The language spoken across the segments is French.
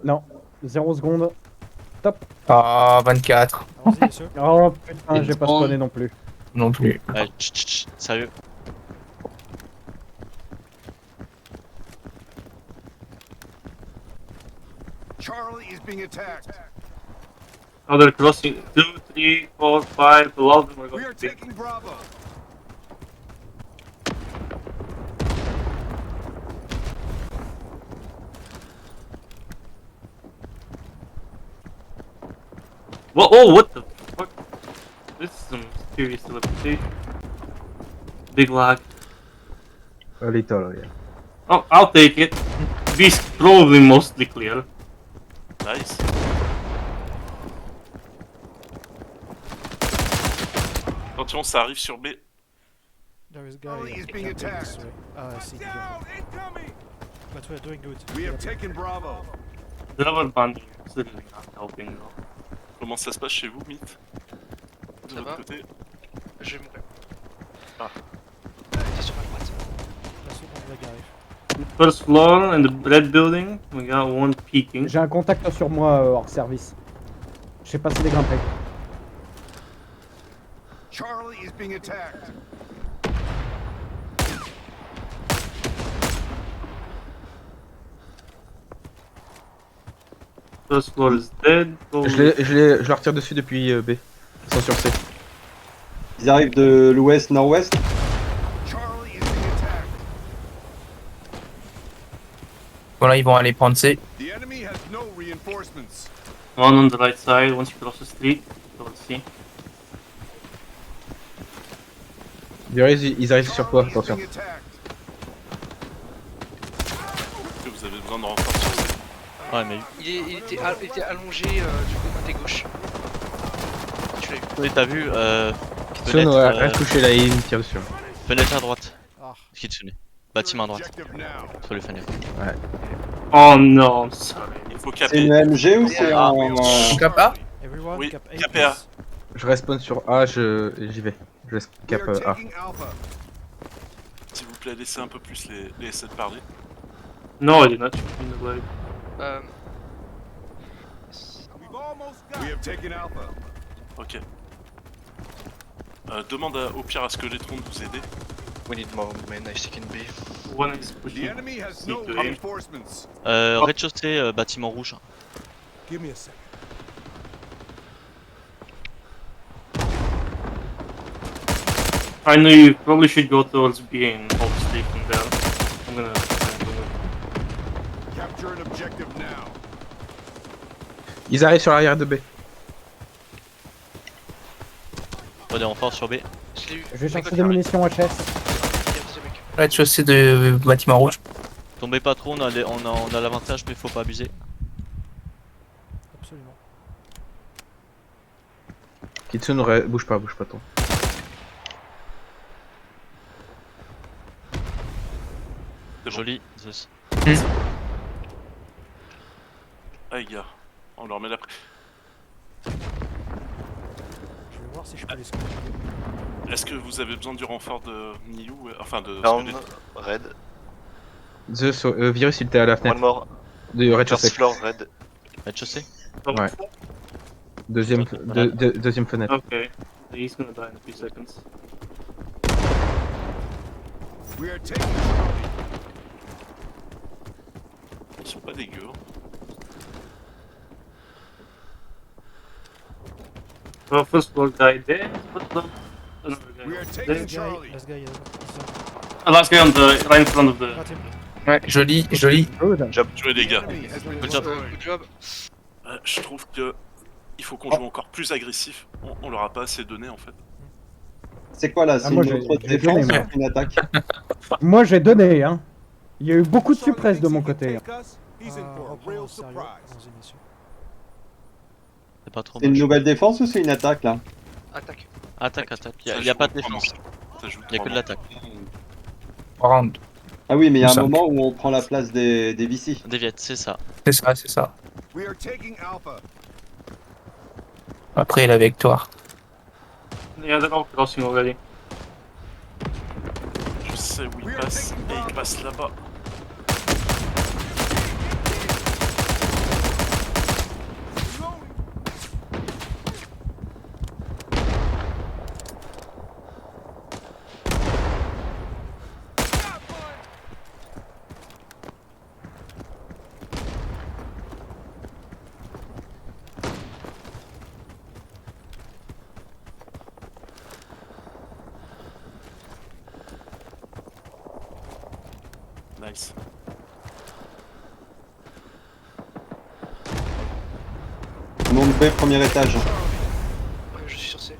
Non, 0 secondes. Top. Ah, 24. Allons-y, messieurs. Oh putain, Une j'ai pas seconde. spawné non plus. Non plus. Ouais, sérieux. Charlie is being attacked. Now they're crossing 2, 3, 4, 5. A lot of them are We going are to be. taking Bravo. Whoa, oh, what the fuck? This is some serious teleportation. Big lag. A little, yeah. Oh, I'll take it. B's probably mostly clear. Nice. Attention, ça arrive sur B. There is a guy Charlie is being camping this attacked. way. I see. Down, incoming. But we're doing good. We have taken Bravo. The rubber banding is literally not helping though. Comment ça se passe chez vous, Myth? De Ça votre va côté? Je vais mourir. Ah. T'es sur ma droite. La seconde vague arrive. First floor in the red building, we got one peeking. J'ai un contact sur moi hors service. Je sais pas s'il est grimpé. Charlie is being attacked. First floor is dead. Je leur tire dessus depuis B. Ils sont sur C. Ils arrivent de l'ouest-nord-ouest. Charlie is being attacked. Voilà, ils vont aller prendre C. The enemy has no reinforcements. One on the right side once you cross the street. So let's see. Ils arrivent sur toi, Charlie is attention. being attacked. Est-ce que vous avez besoin de renfort sur C? Ouais, mais Il était allongé du côté gauche. Tu l'as eu. oui, t'as vu Kitsune, fenêtre, ouais, rien touché la ligne, tire dessus. fenêtre à droite. Ah, Kitsune. Bâtiment à droite. Objective now. Sur les fenêtres. Oh no, I'm sorry. Il faut C'est caper. une MG ou c'est un. Cap A. everyone Oui, cap A. KPA. please. Je respawn sur A, j'y vais. Je We cap are A. taking Alpha. S'il vous plaît, laissez un peu plus les S7 parler. No, I did not shoot in the leg. We've almost got. We have taken Alpha. Ok. Demande au pire à ce que les troncs vous aider. We need more men, I think in B. One is The pushing. enemy has no Sneak away. reinforcements. Rez-de-chaussée, bâtiment rouge. Give me a second. I know you probably should go towards B and hold stick from there. I'm gonna. Capture an objective now. Ils arrivent sur l'arrière de B. Pas des renforts sur B. Je l'ai eu. Je vais chercher Écoute, des munitions HS. il y a un deuxième mec. Rez-de-chaussée de bâtiment rouge. Tombez pas trop, on a l'avantage, mais faut pas abuser. Absolument. Kitsune, bouge pas toi. C'est bon. Joli, Zeus. Ah, les gars. On leur met la pression. Je vais voir si je peux les scorer. Est-ce que vous avez besoin du renfort de Niu? Enfin, de. Down, Squelette red. Zeus, Virus il était à la One fenêtre. more. De rez-de-chaussée. First floor, red. Rez-de-chaussée. Ouais. Deuxième fenêtre. Okay. He's gonna die in a few seconds. We are taking Charlie. Ils sont pas dégueux. Hein. Well, first floor guy dead. What the? Another guy. We are Dead. taking Last guy, Charlie. last guy is Last guy on the right in front of the. got him. Ouais, joli, joli. Good. Jouez les The gars. enemy has been Good job. destroyed. Good job. Je trouve que il faut qu'on joue encore plus agressif. On leur a pas assez donné en fait. C'est quoi là? C'est moi, une j'ai- autre j'ai défense donné, ou une attaque? Moi j'ai donné, hein. Il y a eu beaucoup de suppresses de mon côté. He's in for a Reprends real au sérieux. surprise. Allons-y, messieurs. C'est pas trop C'est une moche. nouvelle défense ou c'est une attaque là? Attaque. Attaque. Ça Y a pas de joue défense. vraiment. Ça joue Y a que de vraiment. l'attaque. Round. Ah oui, mais il y a un Cinq. moment où on prend la place des VC. Des viettes, c'est ça. C'est ça, c'est ça. We are taking Alpha. Après la victoire. Yeah, they're all crossing already. Je sais où il passe et il passe là-bas. Nice. Monde B, premier étage. Je suis sur C.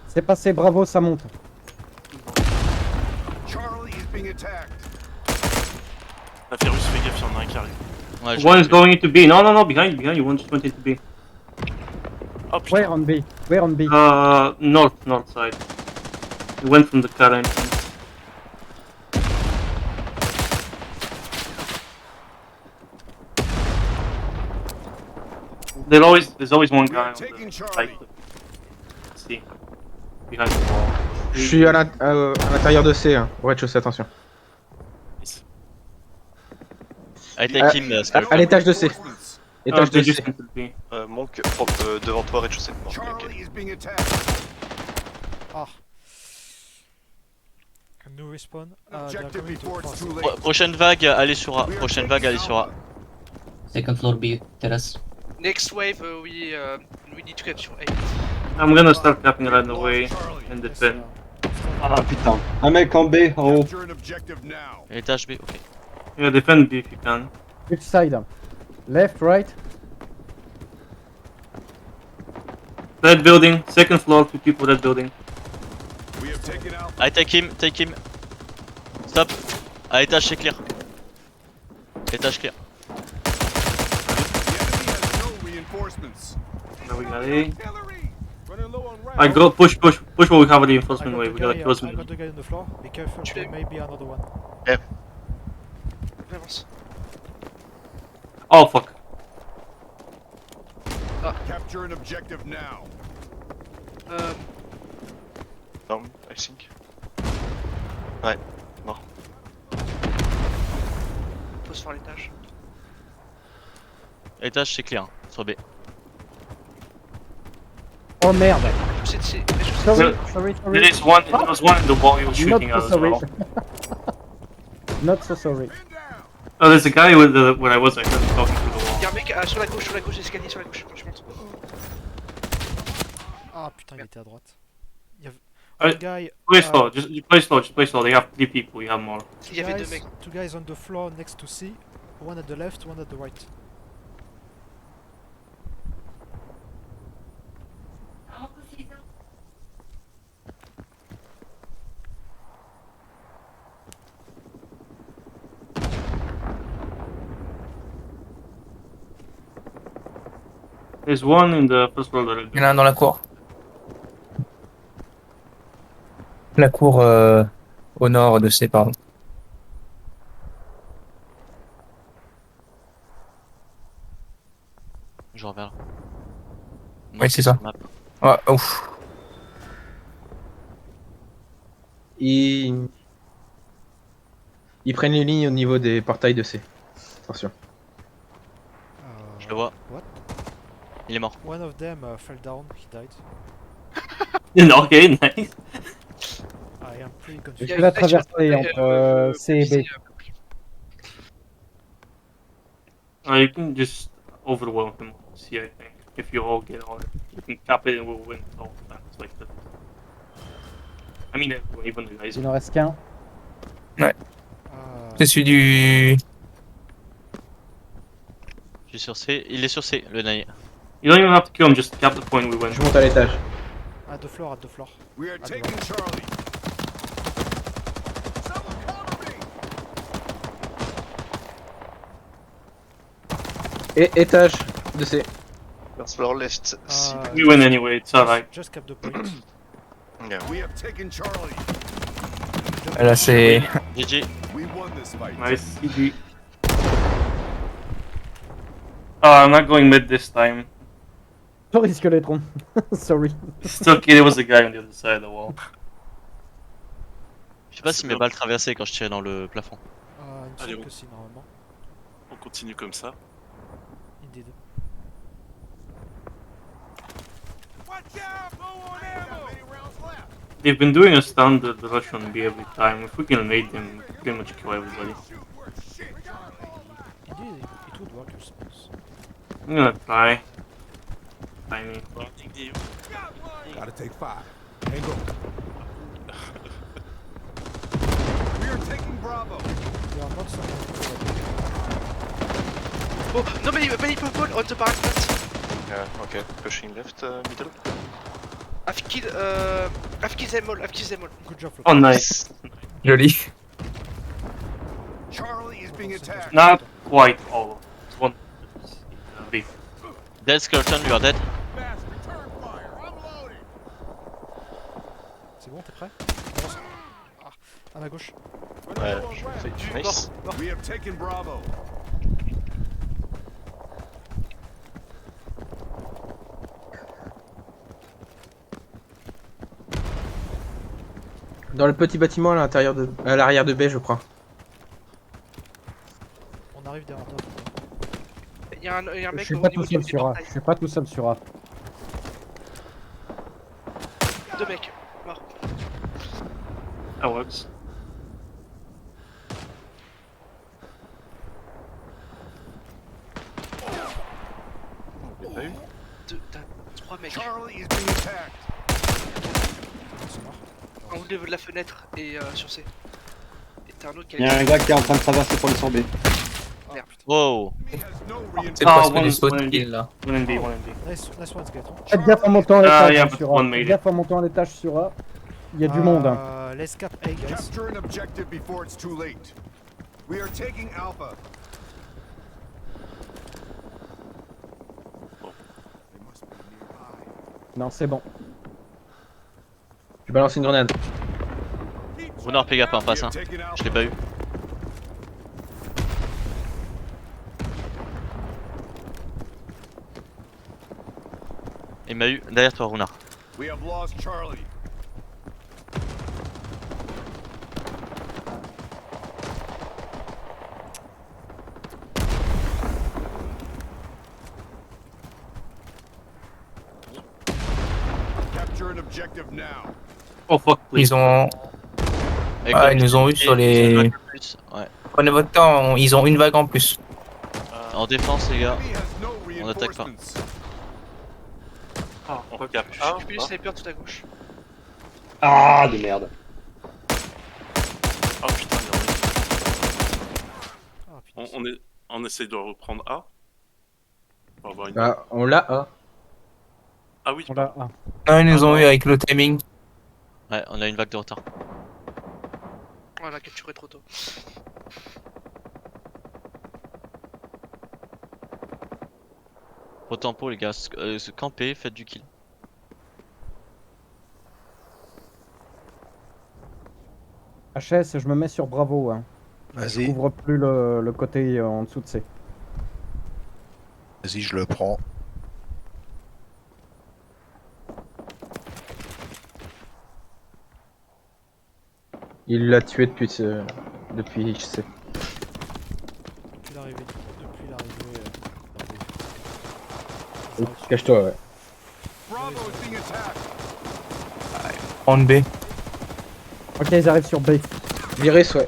C'est passé, bravo, ça monte. Charlie is being attacked. La Ferrus, fais gaffe, y'en a un qui arrive. Ouais, je One l'ai is vu. going into B. No, behind you. One just went into B. Oh putain. Where on B? Where on B? North side. He went from the car entrance. There's always one We are guy on taking the Charlie. right. See. Behind the wall. Je suis à l'intérieur de C, hein, au rez-de-chaussée, attention. Nice. I take him, À l'étage de C. Reinforcements. Étage de They C. just entered B. Monk, devant toi, rez-de-chaussée. Bon, ok. Charlie is being attacked. Ah. Nous respawn. Objective before it's too late. Prochaine vague, allez sur A. We are Prochaine taking vague, allez sur A. Alpha. Second floor B, terrace. Next wave, we need to capture A. I'm gonna start capping right Lost away Charlie. and defend. Ah putain. Un mec en B, en haut. Capture an objective now. Étage B, ok. Yeah, defend B if you can. Which side? Left, right? Red building, second floor, 2 people red building. We have taken Alpha. I take him. Stop. À étage, c'est clear. Étage clear. The enemy has no reinforcements. Now we got A. Artillery! Running low on rounds. I go push while we have a I reinforcement got wave. the We gotta guy, close I mid. got the guy on the floor. Be careful, Tu there l'as- may be another one. J'avance. Oh fuck. Capture an objective now. Down, I think. Faut se faire l'étage. Étage, c'est clear. Sur B. Oh merde. Je sais, rez-de-chaussée. Sorry, There sorry. is one. There was one in the wall he was Not shooting so at as sorry. well. Not so sorry. Man down. Oh, there's a guy with the where I was. I heard him talking through the wall. Y'a un mec sur la gauche, escalier sur la gauche, quand je monte. Ah putain, il était à droite. Il y avait Ah, un guy. Play slow. Just play slow. Just play slow. They have 3 people. We have more. Il y avait deux mecs. Two guys on the floor next to C. One at the left, one at the right. There's one in the first floor. Il y en a un dans la cour. La cour au nord de C, pardon. Je reviens là. Oui, c'est ça. Map. Ouais, ouf. Ils prennent les lignes au niveau des portails de C. Attention. Je le vois. What? Il est mort. One of them fell down, he died. Okay, nice. I am pretty Je confused. fais la traversée entre C et B. You can just overwhelm him. See, I think if you all get on it, you can cap it and we'll win all the times like that. I mean, even the guys. Il en reste qu'un. C'est celui du. Je suis sur C. Il est sur C, le naïf. You don't even have to kill him. Just cap the point. We win. Je monte à l'étage. At the floor, at the floor. We are taking Charlie. Someone cover me. Et étage de C. Uh, Floor left. We win anyway. It's alright. Just cap the point. We have taken Charlie. Là, c'est. GG. We won this fight. Nice. GG. I'm not going mid this time. Sorry, Skeletron. Sorry. It's okay. There was a guy on the other side of the wall. Je sais pas si mes balles traversaient quand je tirais dans le plafond. Il me Allez, semble on- que si, normalement. On continue comme ça. Indeed. Watch out! Low on ammo. Many rounds left. They've been doing a standard rush on B every time. If we can invade them, we can pretty much kill everybody. Shoot, we're shit. Indeed, it would work, I suppose. I'm gonna try. Tiny. Gotta take 5. Hang on. Bravo. We are not supposed Oh, no many people on the parapet. Yeah, okay. Pushing left, middle. I've killed them all. to. Good job, Flock. Oh, nice. Joli. Charlie is being attacked. Not quite all. It's one. Big. Dead skeleton, you are dead. Fast, return fire. I'm loaded. C'est bon, t'es prêt? Avance. Ah, à ma gauche. Ouais, je fais nice. We have taken Bravo. Dans le petit bâtiment à l'intérieur de, à l'arrière de B, je crois. On arrive derrière toi. Il y a un Je mec suis au pas niveau tout seul du sur A. portail. Je suis pas tout seul sur A. Deux mecs. Mort. That works. Trois mecs. Charlie is being attacked. C'est mort. En haut de la fenêtre et sur C. Et t'as un autre qui Il y a un gars qui est en train de traverser pour le sur B. Wow. He has no C'est Ah, presque one- des sauts de one kill là. One in B, one in B. Nice one, Skeletron. Faites gaffe en montant à Ah, l'étage yeah, sur but A. one made Faites it. gaffe en montant à l'étage sur A. Il y a du monde. Hein. Let's cap A, guys. Capture an objective before it's too late. We are taking Alpha. They must be nearby. Non, c'est bon. Je balance une grenade. Runner, fais gaffe, hein, passe. We Hein. have taken Alpha. Je l'ai pas eu. Il m'a eu derrière toi, Runner. We have lost Charlie. Capture an objective now. Oh fuck, please. Ils ont. Avec Ah, le ils nous ont eu sur les. Ouais. Prenez votre temps, ils ont une vague en plus. En défense, les gars. Enemy has no On attaque pas. reinforcements. Ah, On fuck. cap Je A suis plus ou du pas? sniper tout à gauche. Ah, de merde. Oh putain, il y en Ah, a. putain. On essaye de reprendre A. Pour avoir une... Bah, on l'a A. Ah oui, On l'a A. Non, ils nous Ah, ont non. eu avec le timing. Ouais, on a une vague de retard. Voilà, capturé trop tôt. Au tempo, les gars. Se camper, faites du kill. HS, je me mets sur Bravo. Hein. Je Vas-y, couvre plus le côté en dessous de C. vas-y, je le prends. Il l'a tué depuis depuis je sais. Depuis l'arrivée. Cache-toi, ouais. Bravo is being attacked. En B. Ok, ils arrivent sur B. Virus, ouais.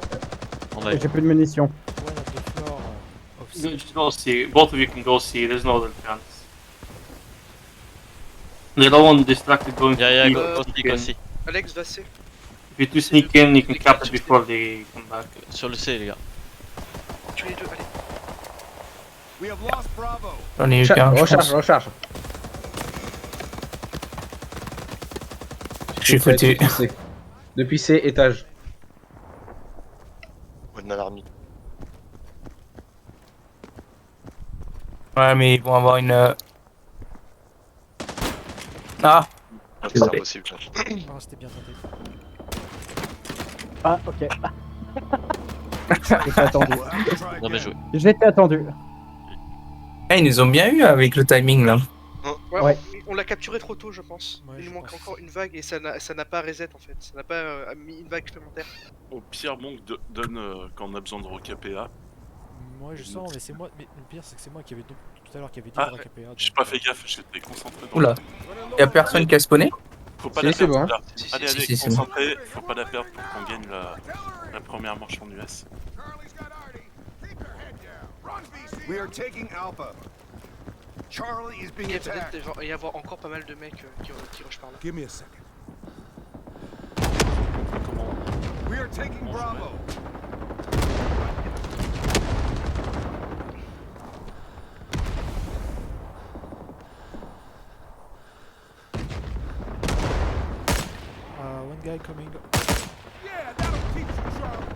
On va Et j'ai plus de munitions. One of the floor of C. Just go see. Both of you can go see. There's no other chance. The other one distracted going Y'a to go sneak stick in. aussi. Alex va C. If you two sneak in, you can cap it before they come back. Sur le C, les gars. Tu les deux, allez. We have lost Bravo. J'en ai eu qu'un. je Recharge, pense. recharge. Je suis foutu. Depuis C. Depuis C, étage. One alarmy. Ouais, mais ils vont avoir une. Ah! Ah, c'est impossible. Ah, c'était bien tenté. Ah, ok. J'étais attendu. We'll have to try Non, mais again. joué. J'étais attendu. Eh, ils nous ont bien eu avec le timing là. Ouais, Ouais. on l'a capturé trop tôt, je pense. Ouais, Il je nous manque pense. encore une vague et ça n'a pas reset en fait. Ça n'a pas mis une vague supplémentaire. Au pire, Monk donne quand on a besoin de recaper A. Moi je sens, mais c'est moi. Mais le pire, c'est que c'est moi qui avait tout à l'heure qui avait dit Ah, de récupérer. J'ai pas fait gaffe, j'étais concentré dans Oula. Y'a personne qui a spawné? Faut pas Si, la c'est perdre. bon, hein. là. Si, si, Allez, si, allez, si, c'est bon. concentré, faut pas la perdre pour qu'on gagne la première manche en US. Charlie's got Artie. Keep your head down. Run, VC. We are taking Alpha. Charlie is being Il y a peut-être attacked. y avoir encore pas mal de mecs qui rushent par là. Give me a second. We are taking Bravo. coming. Yeah, that'll teach you, Charlie.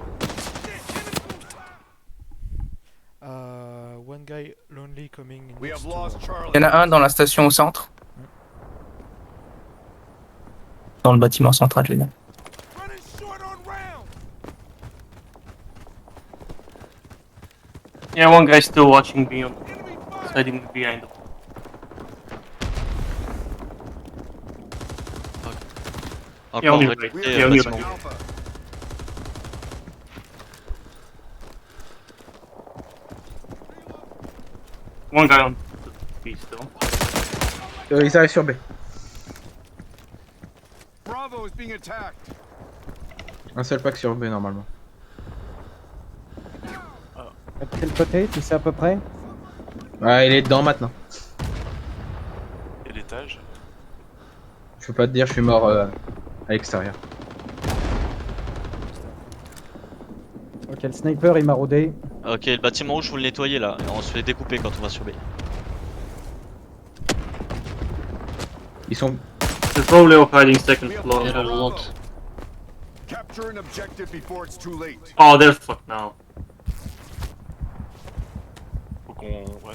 One guy lonely coming We next have to lost Charlie. Il y en a un dans la station au centre. Dans le bâtiment central, je veux dire. Running short on rounds. Yeah, one guy's still watching me on Enemy fire. sliding behind. Encore on est récolté, right. Yeah, on est bâtiment. right. Alpha. One guy on B still. Ils arrivent sur B. Bravo is being attacked. Un seul pack sur B normalement. À quel côté, tu sais à peu près? Ouais, il est dedans maintenant. Et l'étage. Je peux pas te dire, je suis mort à l'extérieur. Ok, le sniper est maraudé. Ok, le bâtiment rouge, faut le nettoyer là. On se fait découper quand on va sur B. Ils sont. They're probably all hiding second We have floor. There are a lot. Capture an objective before it's too late. Oh, they're fucked now. Faut qu'on. Ouais.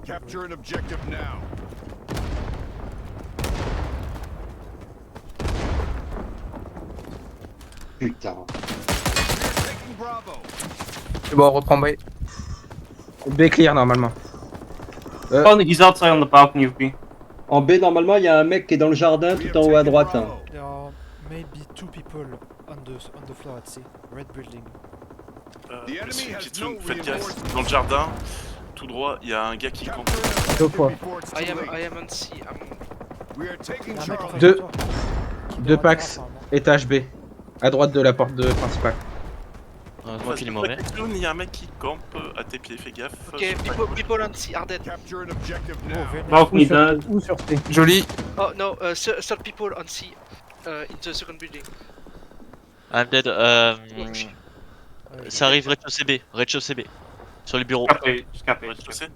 Capture an objective now. Putain. We're taking Bravo. C'est bon, on reprend B. B clear normalement. Oh, he's outside on the balcony of B. En B, normalement, il y a un mec qui est dans le jardin We tout have en haut à taken droite. Hein. Bravo. There are maybe 2 people on the floor at C. Red building. The enemy Monsieur has Kitsune, no faites gaffe. reinforcements. Dans le jardin, tout droit, il y a un gars qui campe. Capture an objective Deux fois. before it's I too am late. on C. We are taking Il y a un mec en Charlie. face Deux. de toi. Qui Deux doit packs. atterrir, apparemment. Étage B. À droite de la porte de principale. Moi qu'il est mauvais. Kitsune, il y a un mec qui campe à tes pieds, fais gaffe. Okay, people on C are dead. Capture an objective Oh, now. very nice. Balcony Ou sur, dead. ou sur C. Joli. Oh no, third people on C. In the second building. I'm dead. Ouais, Ça arrive rez-de-chaussée B. Rez-de-chaussée B. Sur les bureaux. Scapé, scapé. Je sais.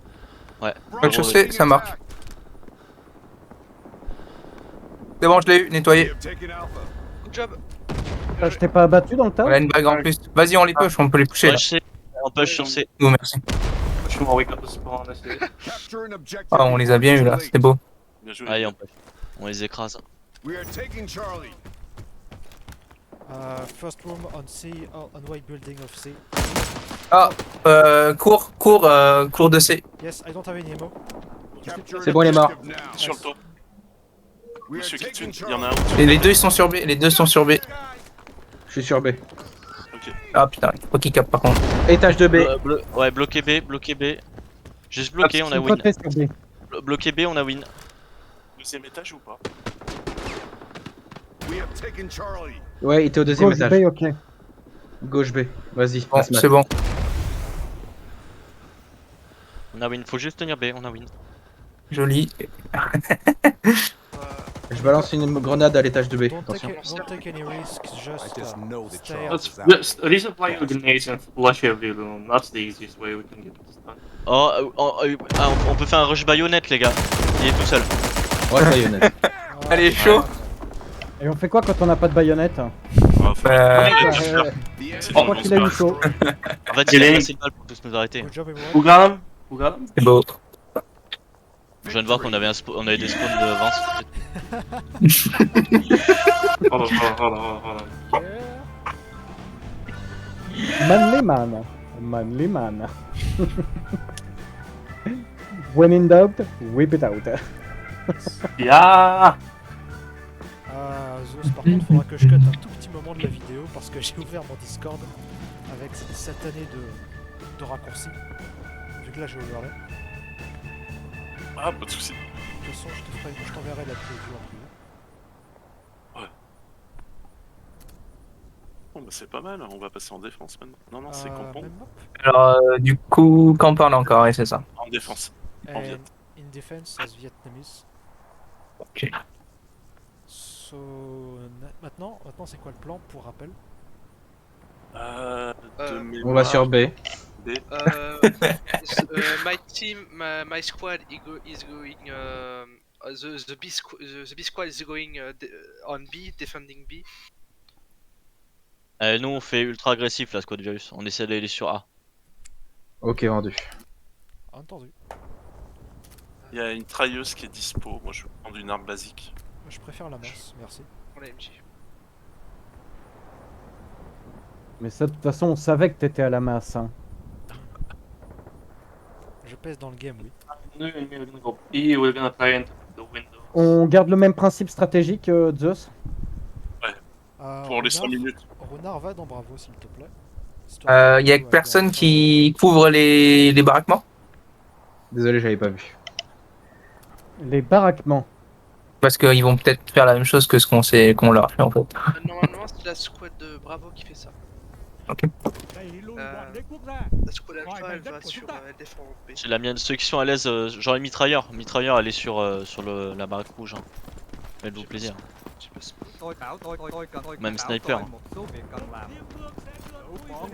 Ouais. Rez-de-chaussée, being ça marche. attacked. C'est bon, je l'ai eu, We nettoyé. have taken Alpha. Good job. Ah, je t'ai pas abattu dans le tas? On a une bague en plus. Vas-y, on les push, on peut les pusher Ouais, là. je sais. On push sur C. Oh, merci. Je suis wake up the spawn, that's it. Capture an objective Ah, on les a bien eu là, c'était beau. Bien joué. Allez, on push. On les écrase. We are taking Charlie. First room on C, on white building of C. Cours de C. Yes, I don't have any ammo. Capture C'est an bon, il est mort. objective now. Sur le toit. We are Monsieur taking Kitsune, il y en a Charlie. un. Et les deux ils sont sur B, les deux sont sur B. Je suis sur B. Ok. Ah putain, il faut qu'il capte par contre. Étage de B. Ouais, bloqué B, bloqué B. Juste bloqué, on a Sur le win. côté sur B. Bloqué B, on a win. Deuxième étage ou pas? We have taken Charlie. Ouais, il était au deuxième Gauche étage. B, ok. Gauche B. Vas-y, Bon, passe-moi. c'est bon. On a win. Faut juste tenir B, on a win. Joli. Je balance une grenade à l'étage de B. Don't Attention. take any risks, just stay Let's resupply your grenades and flush every room. That's the easiest way we can get this done. On peut faire un rush baïonnette, les gars. Il est tout seul. Ouais, baïonnette. Allez, chaud. Et on fait quoi quand on n'a pas de baïonnette? Ah, faut- Je crois qu'il a eu chaud. En fait, il a passé le bal pour tous nous arrêter. Good job everyone. Who got him? Who got him? C'est beau. Je viens de voir qu'on avait, on avait des spawns de Vance. Hold on. Manly man. Manly man. When in doubt, whip it out. Yeah! Zeus, par contre, faudra que je cut un tout petit moment de la vidéo parce que j'ai ouvert mon Discord avec cette année de raccourcis. Vu que là j'ai ouvert là. Ah, pas de soucis. De toute façon, je t'enverrai la preview en privé. Bon, bah c'est pas mal, on va passer en défense maintenant. Non, non, c'est campon. Même map. Alors, du coup, campagne encore, et c'est ça. En défense. En And Viet. in defense as Vietnamese. Ok. So, maintenant c'est quoi le plan pour rappel? De On va sur B. B. My team, my squad is going. The B squad is going on B, defending B. Nous on fait ultra agressif la squad virus, on essaie d'aller sur A. Ok, rendu. Entendu. Il y a une trailleuse qui est dispo. Moi je vais prendre une arme basique. Je préfère la masse, merci. Pour la MJ. Mais ça, de toute façon, on savait que t'étais à la masse. Hein. Je pèse dans le game, oui. We're gonna go B, we're gonna try and the window. On garde le même principe stratégique, Zeus. Pour les 5 minutes. Renard, va dans Bravo, s'il te plaît. Y a personne qui couvre les baraquements? Désolé, j'avais pas vu. Les baraquements. Parce qu'ils vont peut-être faire la même chose que ce qu'on leur a fait en fait. Normalement, c'est la squad de Bravo qui fait ça. Ok. La squad alpha, elle va sur. Elle défend B. C'est la mienne, ceux qui sont à l'aise, genre les mitrailleurs. Mitrailleur, allez sur la baraque rouge. Hein. Faites-vous plaisir. Même sniper. Hein.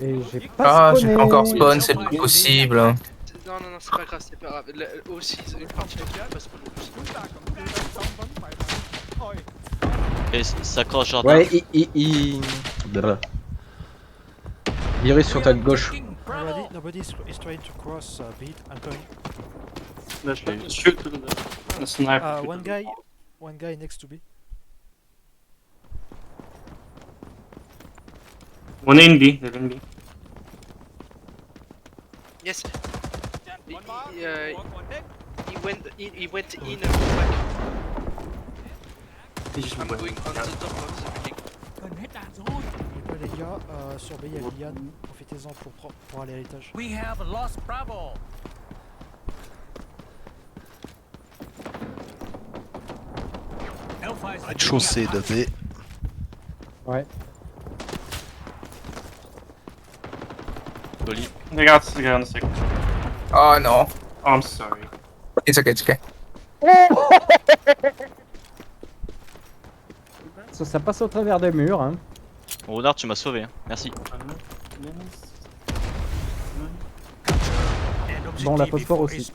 Et j'ai pas J'ai pas encore spawn, c'est pas possible. Non, c'est pas grave, c'est pas grave. Aussi, une partie de l'équipe va spawn aussi. Et ça croche jardin. Ouais, Virus sur ta gauche. Nobody is trying to cross B. I'm coming. Let's shoot the sniper. One guy next to B. One in B, they're in B. Yes. He went in and back. He just I'm went. going on the top of the building. Les gars, sur B, il y a Lilian. Profitez-en pour aller à l'étage. We have lost Bravo. Rez-de-chaussée de V. Ouais. Joli. They got on the second. Oh non. Oh, I'm sorry. It's okay, it's okay. Ça passe au travers des murs. Hein. Renard, tu m'as sauvé, hein. Merci. Bon, la phosphore aussi.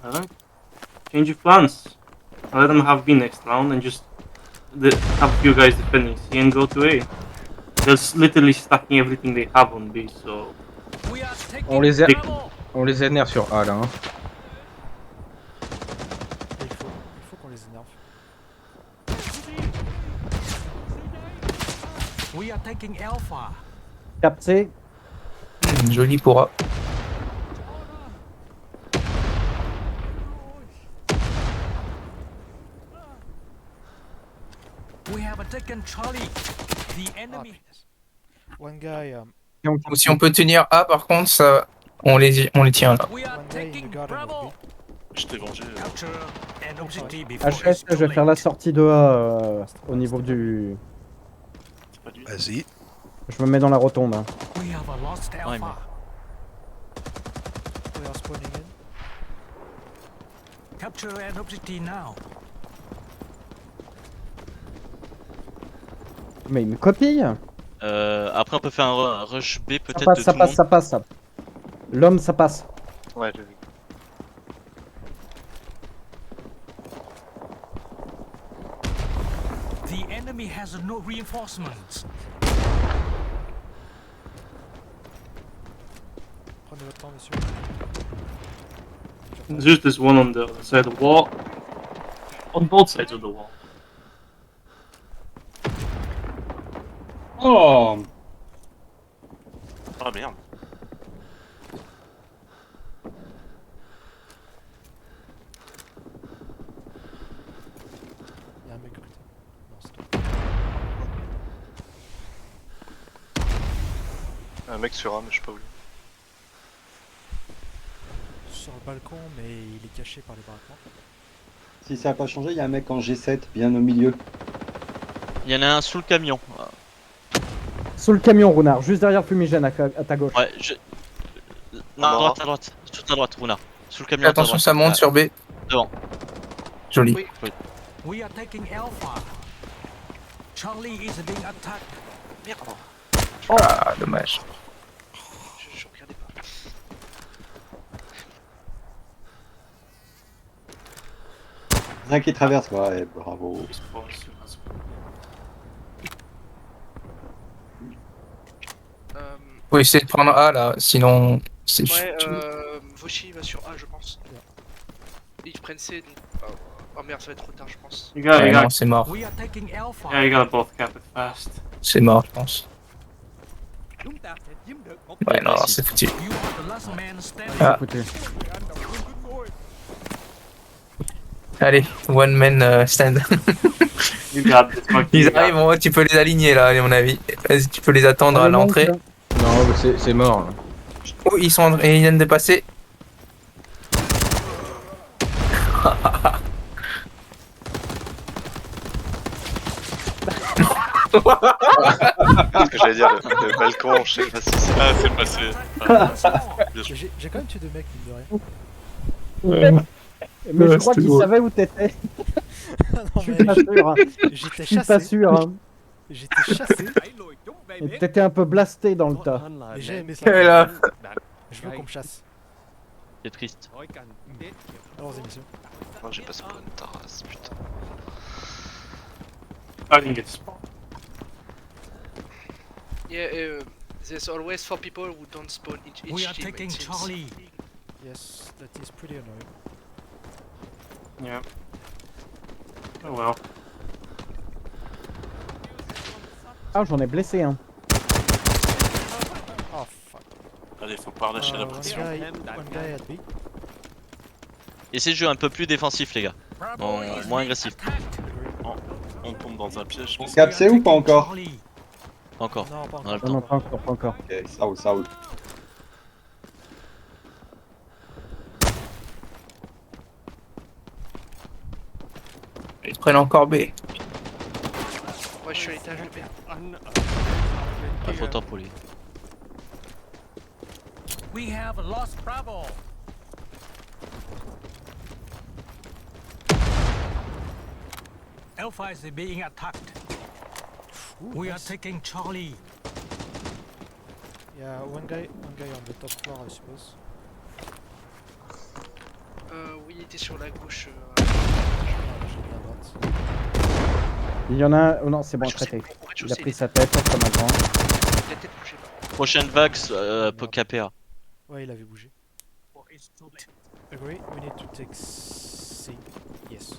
Alright. Change your plans. Let them have B next round and just have you guys defending C and go to A. They're literally stacking everything they have on B, so. On les énerve sur A là. Hein. Il faut qu'on les énerve. We are taking Alpha. Capté. Joli pour A. We have taken Charlie. The enemy. One guy. Ou si on peut tenir A par contre, ça, on les tient là. We are taking Bravo. Je t'ai vengé. HS, je vais faire la sortie de A au niveau du. Vas-y. Je me mets dans la rotonde. Hein. We have lost Ouais, Alpha. We are spawning in. Capture an objective now. Mais une copie. Après on peut faire un rush B peut-être de Ça tout le monde. passe. L'homme, ça passe. Ouais, j'ai vu. The enemy has no reinforcements. Prenez votre temps, messieurs. There's just this one on the other side of the wall. On both sides of the wall. Oh, Ah merde. Il y a un mec à côté. Non, c'est toi. Un mec sur A, mais je sais pas où. Sur le balcon, mais il est caché par les baraquements. si ça n'a pas changé, il y a un mec en G7 bien au milieu. Il y en a un sous le camion. Sous le camion, Renard, juste derrière le fumigène à ta gauche. Ouais, non, à droite. Tout à droite, Renard. Sous le camion. Attention, ça monte sur B. Devant. Joli. Oui. We are taking Alpha. Charlie is being attacked. Merde. Ah, dommage. Je regardais pas. Un qui traverse, ouais, bravo. Faut essayer de prendre A là, sinon c'est Ouais, Voshi va sur A, je pense. Ils prennent C, donc. Oh merde, ça va être trop tard, je pense. You got, Ouais, you non, got, c'est mort. We are taking Alpha. yeah, you gotta both cap it fast. C'est mort, je pense. Chúng ta sẽ chiếm được một Ouais, non, c'est foutu. You are the last man standing. Ah. Écoutez. Allez, one man stand. You got this, Monkey. Ils you got arrivent, bon, tu peux les aligner là, à mon avis. Vas-y, tu peux les attendre à Allez, monte, l'entrée. là. Non, mais c'est mort. Là. Oh, ils viennent de passer. Ce que j'allais dire, le balcon, je sais pas si c'est. Ah, c'est passé. Bien sûr. J'ai quand même tué 2 mecs, mine de rien. Mais je Ouais, crois c'était qu'il drôle. savait où t'étais. Non, Je suis mais pas sûr. Hein. j'étais Je suis pas chassé. sûr. Hein. J'étais chassé. Et t'étais un peu blasté dans le tas. Mais j'ai aimé Et ça. là. Je veux qu'on me chasse. C'est triste. Allons-y, messieurs. Moi j'ai pas spawn, Taras, putain. I didn't get spawned. Yeah, there's always 4 people who don't spawn each We are team. it taking seems. Charlie. Yes, that is pretty annoying. Yeah. Oh well. Ah, j'en ai blessé un. Oh fuck. Allez, faut pas relâcher la One pression. guy at B. Essayez de jouer un peu plus défensif, les gars. Bon, moins agressif. On tombe dans un piège. Cap C ou pas encore? Charlie. Pas encore. Non, pas On a le encore. Non, non, temps. pas encore, pas encore. Ok, ça roule, ça roule. Ils prennent encore B. Ouais, je suis à l'étage de B. Pas trop tard pour lui. We have lost Bravo. Alpha is being attacked. We are taking Charlie. Yeah, one guy on the top floor, I suppose. Oui, il était sur la gauche. J'ai bien à droite. Il y en a un. Oh non, c'est bon, Rez-de-chaussée, traité. au Il a rez-de-chaussée, pris sa tête, comme avant. il a peut-être bougé. Prochaine vague, pour KPA. Ouais, il avait bougé. Agree, we need to take C. Yes.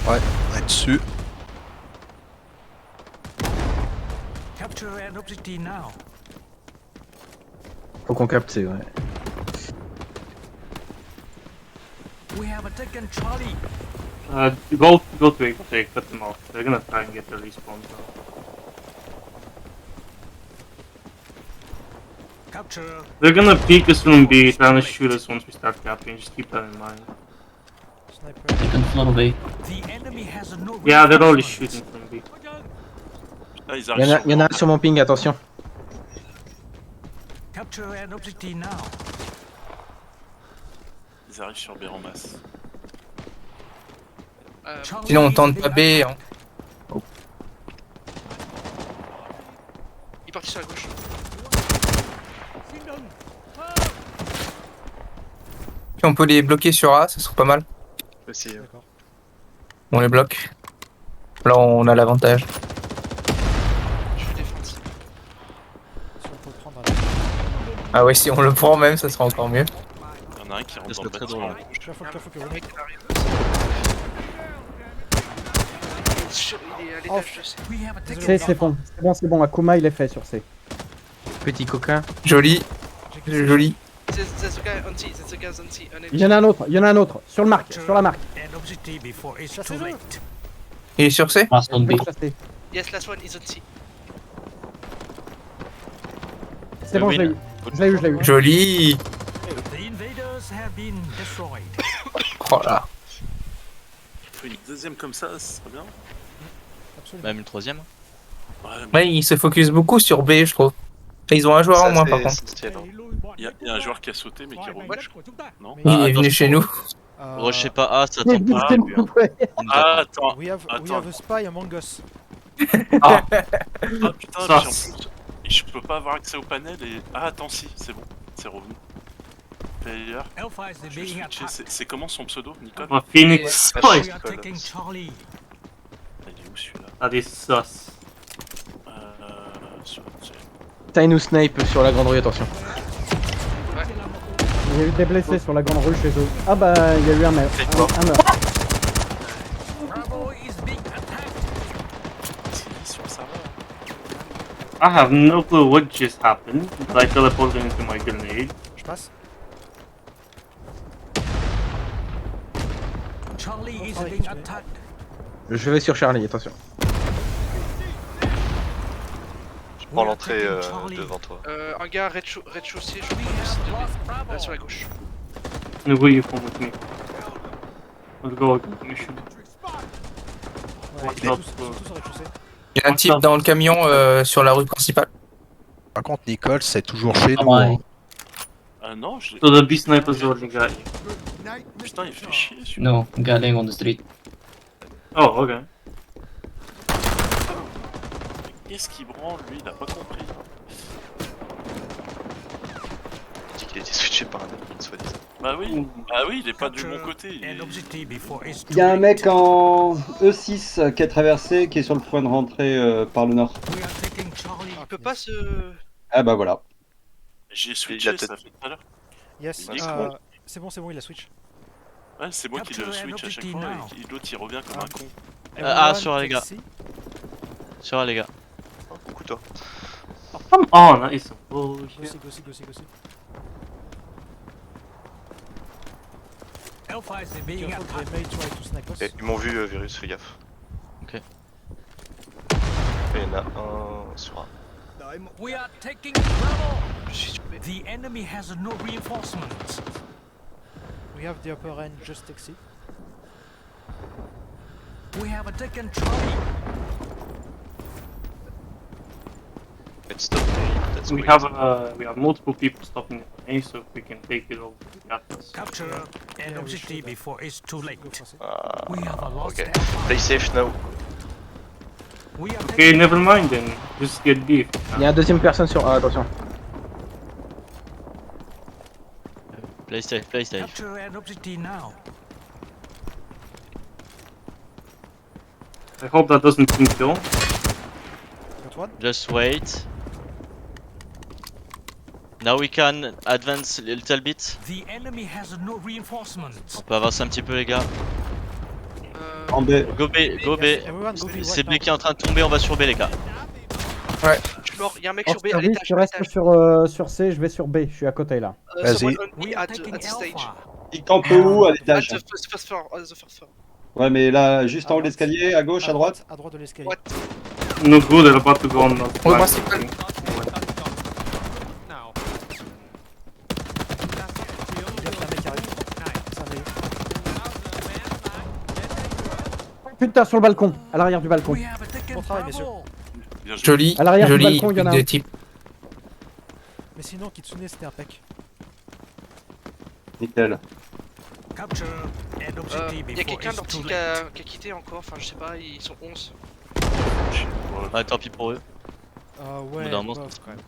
Ouais, on est dessus. Capture an objective now. Faut qu'on capte, ouais. We have taken Charlie. Go to A, cut them off. They're gonna try and get the respawn. So. Capture. They're gonna peek us from B, trying to shoot us once we start capping. Just keep that in mind. Sniper. Second floor B. The enemy has no. Yeah, they're already shooting from B. Là, ils Il arrivent y en a un sur mon ping, attention. Capture an objective now. Ils arrivent sur B en masse. Charlie Sinon, on is tente being pas B. Hein. Il est parti sur la gauche. Si on peut les bloquer sur A, ça serait pas mal. Aussi. D'accord. On les bloque. Là, on a l'avantage. Je suis défense. Si on peut le prendre à la... Ah ouais, si on le prend même, ça sera encore mieux. Il y en a un qui rentre Ça dans le serait très bâtiment. drôle. Careful, Le Kevin. mec il arrive. Il est à l'étage de C. We have taken C'est bon, c'est bon, c'est bon. Akuma, il est fait sur C. Petit coquin. Joli. Joli. There's a guy on C, there's a guy on C. Il y en a un autre, il y en a un autre. Sur le marque, sur la marque. an objective before it's too late. Il est sur C? Last on B. Chassé. Yes, last one is on C. C'est bon, je l'ai eu. Je l'ai eu, je l'ai eu. Joli. The invaders have been destroyed. Oh là. Il faut une deuxième comme ça, ce serait bien. Absolument. Même une troisième. Ouais, Ouais, ils se focus beaucoup sur B, je trouve. Et ils ont un joueur en moins, par contre. il y a un joueur qui a sauté mais qui rebouge. Non. Mais- Il est attention. venu chez nous. Rushez pas A, ça tente pas. C'est bon, ouais. Ah, attends. We have a spy among us. Ah putain, Ça. puis en plus, je peux pas avoir accès au panel et. Ah, attends, si, c'est bon, c'est revenu. player. Alpha is Je vais being switcher. attacked. C'est comment son pseudo, Nicole? Oh, Phoenix. Ah, Oh, We are taking Charlie. Il est où celui-là? that is sus. Tiny nous snipe sur la grande rue, attention. Il y a eu des blessés sur la grande rue chez eux. Ah bah, il y a eu un meurtre. Un meurtre. Bravo is being attacked. Sur le serveur. I have no clue what just happened, but I teleported into my grenade. Je passe. Charlie is being attacked. Je vais sur Charlie, attention. Je prends l'entrée devant toi. Un gars rez-de-chaussée, je crois, sur la gauche. No go you come with me. Let's go. You should. Ouais, Watch ils sont out, tous au rez-de-chaussée. Il y a un type dans le camion sur la rue principale. Par contre, Nicole, c'est toujours chez nous. Ouais. Ah non, je l'ai. So the B snipers are the guy. Putain, il fait chier celui-là. No, Galing on the street. Oh, okay. Qu'est-ce qu'il branle lui? Il a pas compris. Il dit qu'il a été switché par un admin, soi-disant. Bah oui, il est pas du bon côté. Il est... Il y a un mec en E6 qui a traversé, qui est sur le point de rentrer par le nord. Il peut pas se... Ah bah voilà. J'ai Il a switché, peut-être- ça fait tout à l'heure. Yes, Il est c'est bon, il a switch. Ouais, c'est moi qui le switch à chaque fois et l'autre il revient comme un con. Sur A, les gars. Sur A, les gars. Oh, coucou toi. Oh, come on, that is some bullshit. Go, go. Alpha is being Careful, attacked. they may try to snipe us. Eh, ils m'ont vu, Virus, fais gaffe. Ok. Et il y en a un sur A. We are taking Bravo. Je suis tombé. The enemy has no reinforcements. We have the upper end, just exit. We have taken Charlie. Let's stop A. Let's We wait. have multiple people stopping at A, so if we can take it over, we got this. Capture an objective before it's too late. Go français. We have a lost Okay. Alpha. Play safe now. We are Okay, taking never mind then. Just get B. Il y a une deuxième personne sur A, attention. Play safe, play safe. capture an objective now. I hope that doesn't team kill. Got one. Just wait. Now we can advance a little bit. The enemy has no reinforcements. On peut avancer un petit peu, les gars. En B. Go B, go B. Everyone go B C'est right B now. qui est en train de tomber, on va sur B, les gars. Je suis mort, y'a un mec En sur B à service, l'étage. tu à restes l'étage. sur C, je vais sur B, je suis à côté là. Vas-y. Someone on We me are at taking the stage. Alpha. Il campe où à At l'étage? the first floor, the first floor. Ouais, mais là, juste en haut de l'escalier, à gauche, à droite? À droite de l'escalier. What? No good, they're about to go on the Rue flank. principale. Il y a un mec qui arrive. C'est un meilleur. Putain, sur le balcon, à l'arrière du balcon. We have taken Bon travail, messieurs. Bravo. Bien joué. Joli, À l'arrière du joli balcon, il y en a des un. types. Mais sinon, Kitsune c'était un pec. Nickel. Capture an objective Y'a before quelqu'un it's de leur too team late. qui a quitté encore, enfin je sais pas, ils sont 11. Ouais, tant pis pour eux. Ouais, bout d'un moment, bof, quand même.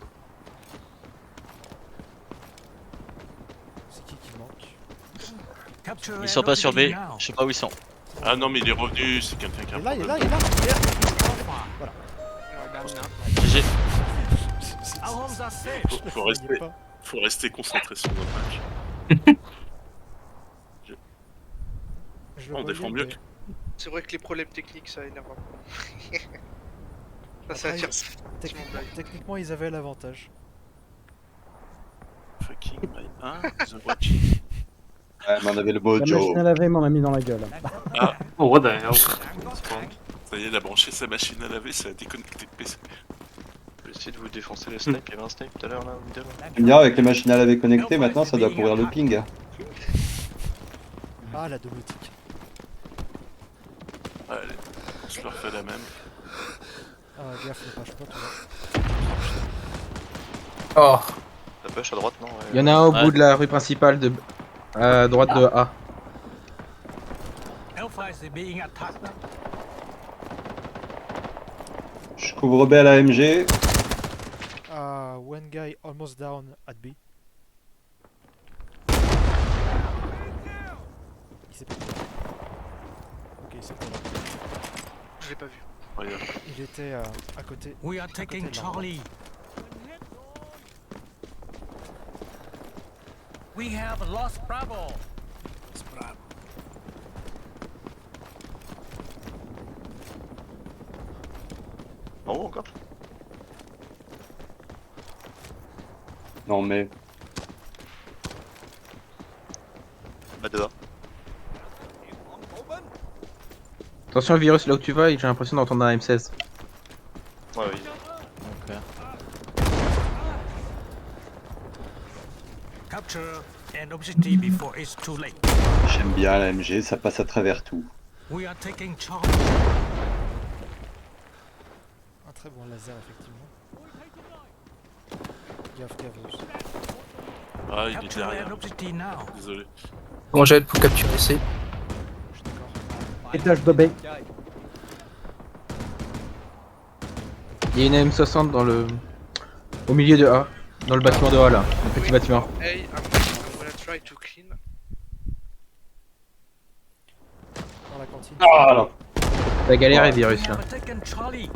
C'est qui manque? Capture Ils an sont pas sur B, objective now. je sais pas où ils sont. Ah non, mais il est revenu, c'est quelqu'un qui a un Il est problème. là, il est là, il est là. GG. Our homes are safe. Faut rester concentré sur notre match. On défend mieux. C'est vrai que les problèmes techniques ça énerve un peu. Ça Après, attire. Techniquement, ils avaient l'avantage. Fucking my... Hein? The watching. Ouais, mais on avait le La beau machine Joe. à laver m'en a mis dans la gueule. Ah, Oh, what the hell? ça y est, il a branché sa machine à laver, ça a déconnecté le PC. Je vais essayer de vous défoncer les snipes. Il y avait un snipe tout à l'heure là, au middle. Tu me diras, avec les machines à laver connectées, maintenant, ça doit couvrir le ping. Ah, la domotique. Allez, je leur fais la même. Ah, gaffe, ne page pas, toi. Oh, La push à droite, non? Il y en a un au Ouais. bout de la rue principale de à droite de A. Alpha is being attacked. Je couvre B à la MG. One guy almost down at B. c'était là. Je l'ai pas vu. Regarde. Il était à côté. We are à côté taking de l'arbre. Charlie. We have lost Bravo. En haut encore. Non mais... Bah dehors. Attention le virus là où tu vas, j'ai l'impression d'entendre un M16. Ouais, oui. Ok. Capture an objective before it's too late. J'aime bien la MG, ça passe à travers tout. We are taking Charlie. Un très bon laser, effectivement. Gaffe, gaffe. Ah, il est Capture derrière. an objective now. Désolé. Bon j'aide pour capturer C. Étage de B. Il y a une M60 dans le... au milieu de A. Dans le bâtiment de A là, le petit bâtiment. Hey, I'm gonna try to clean. Dans la cantine. Ah là. La galère est virus We là. have taken Charlie.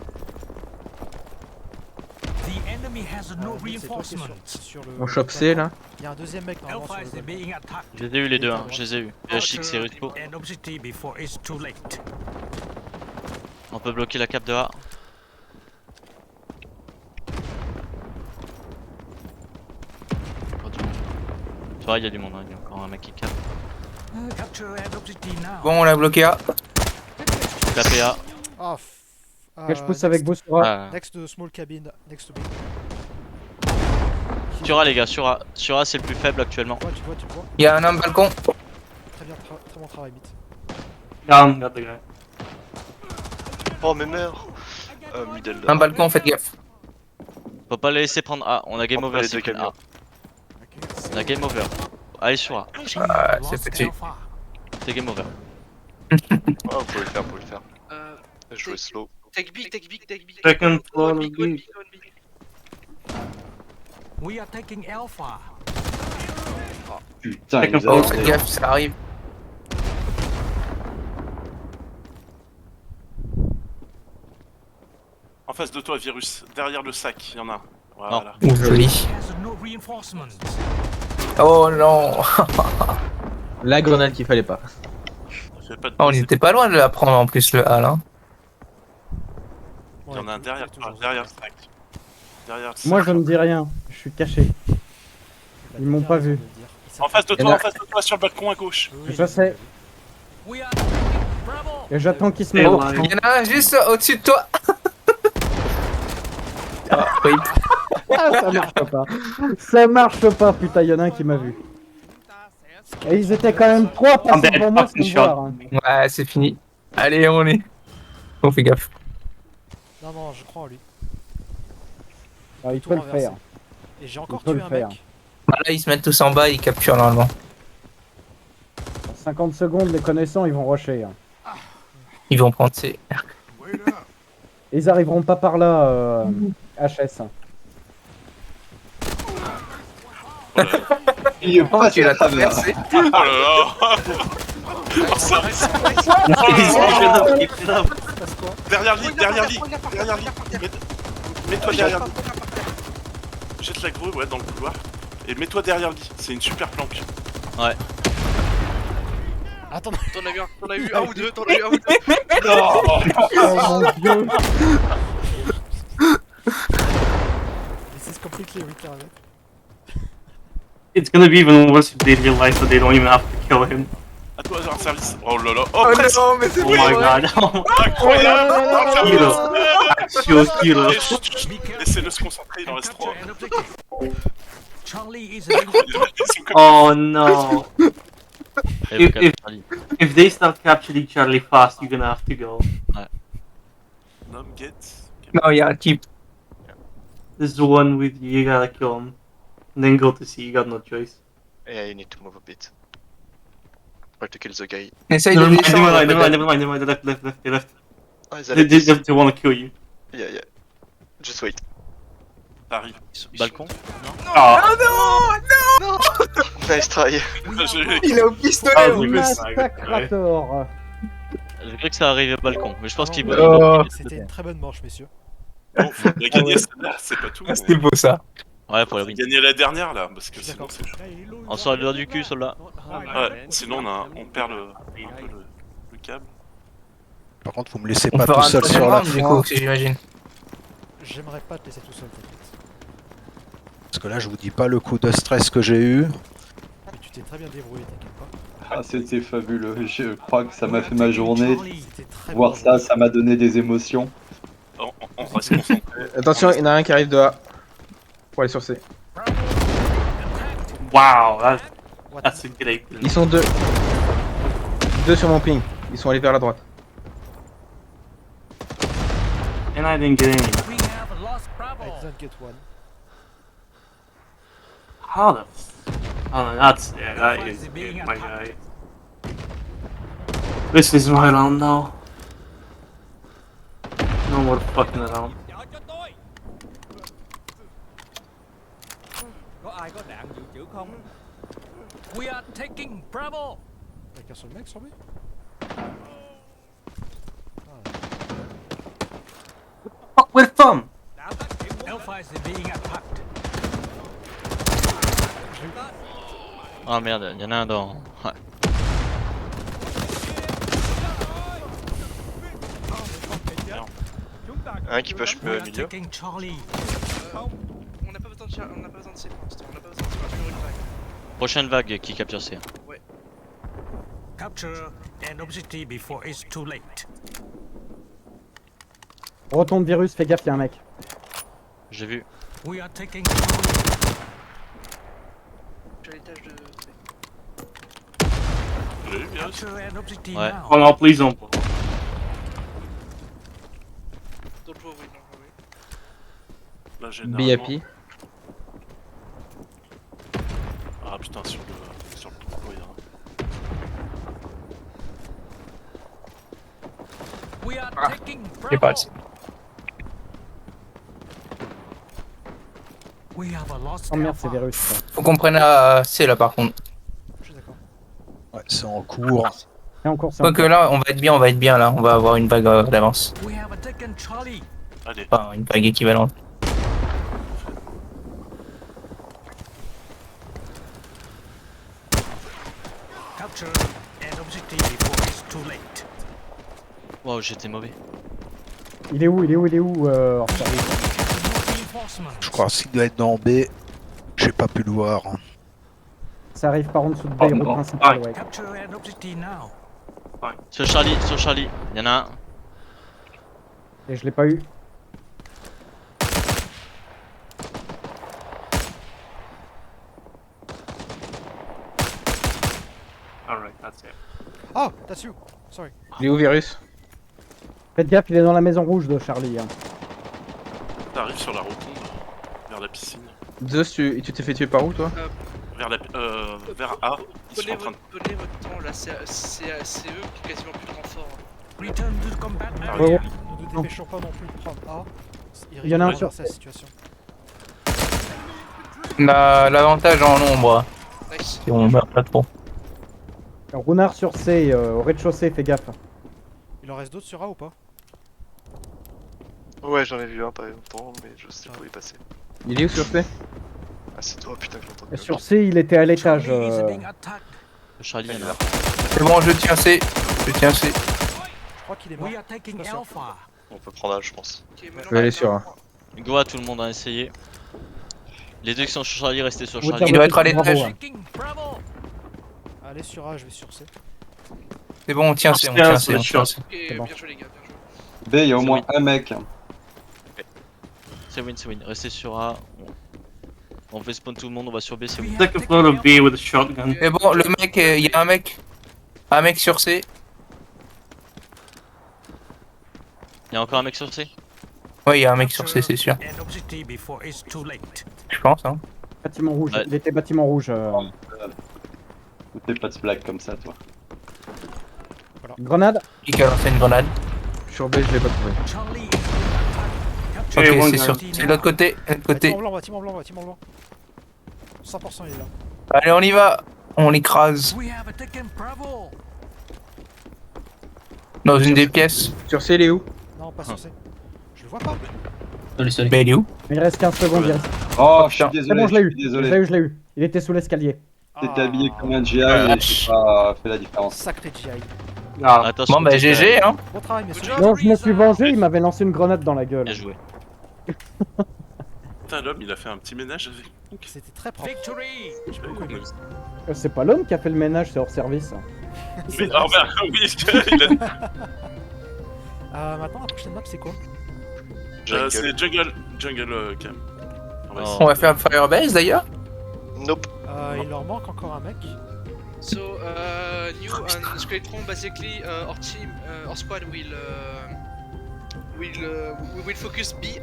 The enemy has no Limite, c'est toi qui es reinforcements. sur le... On chope C là. Il y a un deuxième mec normalement Alpha sur is le balcon. being attacked. Je les ai eu les deux, hein. Je les ai eu. PHX et Ruspo. An objective before it's too late. On peut bloquer la cape de A. Encore du monde. Tu vois, il y a du monde, hein. Il y a encore un mec qui capte. Capture an objective now. Bon on l'a bloqué A. Tapé A. Ah, Ok, je pousse avec vous sur A. Ah. Next to small cabin, next to B. Sur A, les gars, sur A. Sur A, c'est le plus faible actuellement. Tu vois, tu vois. Il y a un homme balcon. Très bien, très bon travail, Mythe. Down, got the guy. Oh mais merde. Middle. Un balcon, faites gaffe. Faut pas les laisser prendre A. On a game On prend over les s'ils deux prennent A. camions. On a game over. Allez sur A. Ah, c'est petit. C'est game over. Oh, vous pouvez le faire, vous pouvez le faire. Jouer slow. Take B, take B, take B. Second Go on floor B, go on B. B, go on B. We are taking Alpha. Putain, il nous Oh a... faites gaffe, ça arrive. En face de toi, virus. Derrière le sac, il y en a un. Voilà. Ouh, joli. Has no reinforcements. Oh non. La grenade qu'il fallait pas. Fais pas de Oh, on buzz. était pas loin de la prendre en plus le A là. Il y en a un derrière toi, derrière le sac. Derrière le sac. Moi je ne dis rien, je suis caché. Ils m'ont pas vu. En face de Il y en toi, a- en face de toi, sur le balcon à gauche. Je sais. We are taking Bravo. Et j'attends qu'ils se Hey, mettent. line. Il y en a un juste au-dessus de toi. Ah, oui. Ça marche pas. Ça marche pas, putain, il y en a un qui m'a vu. Et ils étaient quand même trois I'm passés dead. pour moi sans Fucking me voir. shot. Hein. Ouais, c'est fini. Allez, on est. On fait gaffe. Non, non, je crois en lui. Ah, il Tout peut le renversé. faire. Et j'ai encore Il peut tué le un faire. mec. Bah, là, ils se mettent tous en bas, ils capturent normalement. En 50 secondes, les connaissants, ils vont rusher. Hein. Ils vont prendre C. Et ils arriveront pas par là, HS. Hein. Il est Oh, pas tu l'as très bien. traversé. Oh là là. Oh, ça- Derrière lui, derrière lui, derrière lui. Mets-toi derrière lui. Jette la grue, ouais, dans le couloir. Et mets-toi derrière lui, c'est une super planque. Ouais. Attends, T'en as eu un, t'en as eu un ou deux, t'en as eu un ou deux. Oh mon dieu. this is completely retarded. It's gonna be even worse if they realize that they don't even have to kill him. À toi, un service. Oh là là. Oh, Oh presque. non, mais c'est Oh my god. Incroyable. Hero. Actual hero. Et chut, chut, laissez-le se concentrer, il en reste 3. Capture an objective. Charlie is a Oh no. Et If, if, if they start capturing Charlie fast, you're gonna have to go. Nom, get. Non, il y a un type. There's the one with you, you gotta kill him. And then go to C, you got no choice. Yeah, you need to move a bit. Try to kill the guy. Essaye Never de mind, descendre. never mind, never mind, peut-être. never mind, never mind, they left, they left. Oh, he's They wanna kill you. Yeah, yeah. Just wait. T'arrives. Balcon. Ah. Oh non, non. Nice try. Il est au pistolet. Ah, en oui, plus. mais- Massacrator. J'ai cru que ça arrivait au balcon, mais je pense qu'il C'était une très bonne manche, messieurs. Bon, faut bien gagner celle-là, c'est pas tout. C'était beau ça. Ouais, pour la Faut win. gagner la dernière là, parce que sinon c'est chaud. On sort le doigt du cul, soldat. Ouais, sinon on perd un peu le câble. Par contre, vous me laissez On pas fera tout un seul troisième sur la round, du fin. coup, si j'imagine. J'aimerais pas te laisser tout seul, t'inquiète. Parce que là, je vous dis pas le coup de stress que j'ai eu. Mais tu t'es très bien débrouillé, t'inquiète pas. Ah, c'était fabuleux. Je crois que ça m'a fait ma journée. C'était très Voir bon. ça, ça m'a donné des émotions. On reste concentré. Attention, il y en a un qui arrive de A. Pour aller sur C. Wow, that's a great. Ils sont deux. Deux sur mon ping. Ils sont allés vers la droite. And I didn't get any. We have lost Bravo. I didn't get one. How the oh, that's yeah, that is good, my guy. This is my round now. No more fucking around. Có ai có đạn dự trữ không? We are taking Bravo. Y'a qu'un seul mec sur lui? Fuck, where from? Alpha is being attacked. Ah merde, y'en a un dans. Ouais. Un qui push We au are milieu. taking Charlie. On n'a pas besoin de C pour l'instant, on n'a pas besoin de C pour une vague. Prochaine vague qui capture C. Ouais. Capture an objective before it's too late. Retourne virus, fais gaffe, y'a un mec. J'ai vu. We are taking Je suis à l'étage de C. J'ai eu bien. capture an objective Ouais. now. Oh no, please don't. Don't worry, don't worry. Là généralement. BIP. Ah putain, sur le trou, il y a un. We are taking J'ai pas Bravo. assez. We have a lost Oh merde, c'est Alpha. virus. ça. Faut qu'on prenne la C là par contre. Je suis d'accord. Ouais, c'est en cours. Et encore, c'est en Quoique cours. là, on va être bien là. On va avoir une vague d'avance. We have taken Charlie. Allez. Enfin, une vague équivalente. Capture an objective before it's too late. Wow, j'étais mauvais. Il est où hors service. Reinforcements. Je crois qu'il doit être dans B. J'ai pas pu le voir. Ça arrive par en dessous de Oh, B, route non. principale, ouais. Capture an objective now. Sur Charlie, y'en a un. Et je l'ai pas eu. Alright, that's it. Oh, that's you. Sorry. Il est où virus? Faites gaffe, il est dans la maison rouge de Charlie. Hein. T'arrives sur la rotonde, vers la piscine. Zeus, tu t'es fait tuer par où toi? Vers A. Ils sont en train de... Prenez votre temps, là, c'est eux qui ont quasiment plus de renfort. Return to the combat Ne Ouais, ouais. area. nous dépêchons pas non plus de prendre A. Il y en a un risque de sur- renverser la situation. On a l'avantage en nombre. Nice. Si on meurt pas trop. Runard sur C, au rez-de-chaussée, fais gaffe. Il en reste d'autres sur A ou pas? Ouais, j'en ai vu un pas longtemps, mais je sais pas où il est passé. Il est où sur C? Ah, c'est toi, putain, que j'entends. Et sur C, il était à l'étage. Charlie is being attacked. Charlie, y'en a un. C'est bon, je tiens C. Je tiens C. Je crois qu'il est mort. We are taking Je suis pas sûr. Alpha. On peut prendre A, je pense. Ok, Je vais aller sur A. Go à tout le monde a essayé. Les deux qui sont sur Charlie, restez sur Vous Charlie. Il doit être à Bravo, l'étage. hein. Taking Bravo. Allez sur A, je vais sur C. C'est bon, on tient C, on tient C, on tient C. Ok, C'est bon. bien joué les gars, bien joué. B, il y a au moins un mec. C'est win. Restez sur A. On fait spawn tout le monde, on va sur B, c'est win. Second floor of B with a shotgun. Mais bon, le mec, il y a un mec. Un mec sur C. Y'a encore un mec sur C? Ouais, il y a un mec sur C, c'est sûr. An objective before it's too late. Je pense, hein. Bâtiment rouge, Ouais. il était bâtiment rouge. Ou t'es pas de blague comme ça, toi. Grenade. Qui a lancé une grenade? Sur B, je l'ai pas trouvé. Charlie is being attacked. Ok, Hey, one c'est guy. sûr. C'est de l'autre côté. De l'autre côté. Bâtiment blanc. 100% il est là. Allez, on y va. On l'écrase. We have taken Bravo. Dans une des pièces. Sur C, il est où? Non, pas sur C. Je le vois pas. Mais il est où? Il reste 15 secondes, il reste. Oh, je suis C'est désolé. bon, je l'ai eu. suis Je désolé. l'ai eu, je l'ai eu. Il était sous l'escalier. T'étais habillé comme un GI Ah, et j'ai pas fait la différence. Sacré GI. Ah, Attention, Bon bah t'es GG hein. Bon travail, messieurs. Non, je me suis vengé, il m'avait lancé une grenade dans la gueule. Bien joué. Putain, l'homme, il a fait un petit ménage avec. C'était très propre. Victory! J'ai beaucoup aimé. C'est pas l'homme qui a fait le ménage, c'est hors service. Mais, oh, bah, oui, il a... Maintenant, la prochaine map, c'est quoi? c'est Jungle Camp. On va faire Firebase d'ailleurs. Nope. Il leur manque encore un mec. So, new on Squadron, basically, our team, our squad will we will focus B.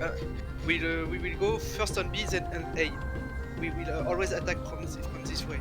We will go first on B, then on A. We will always attack from this way.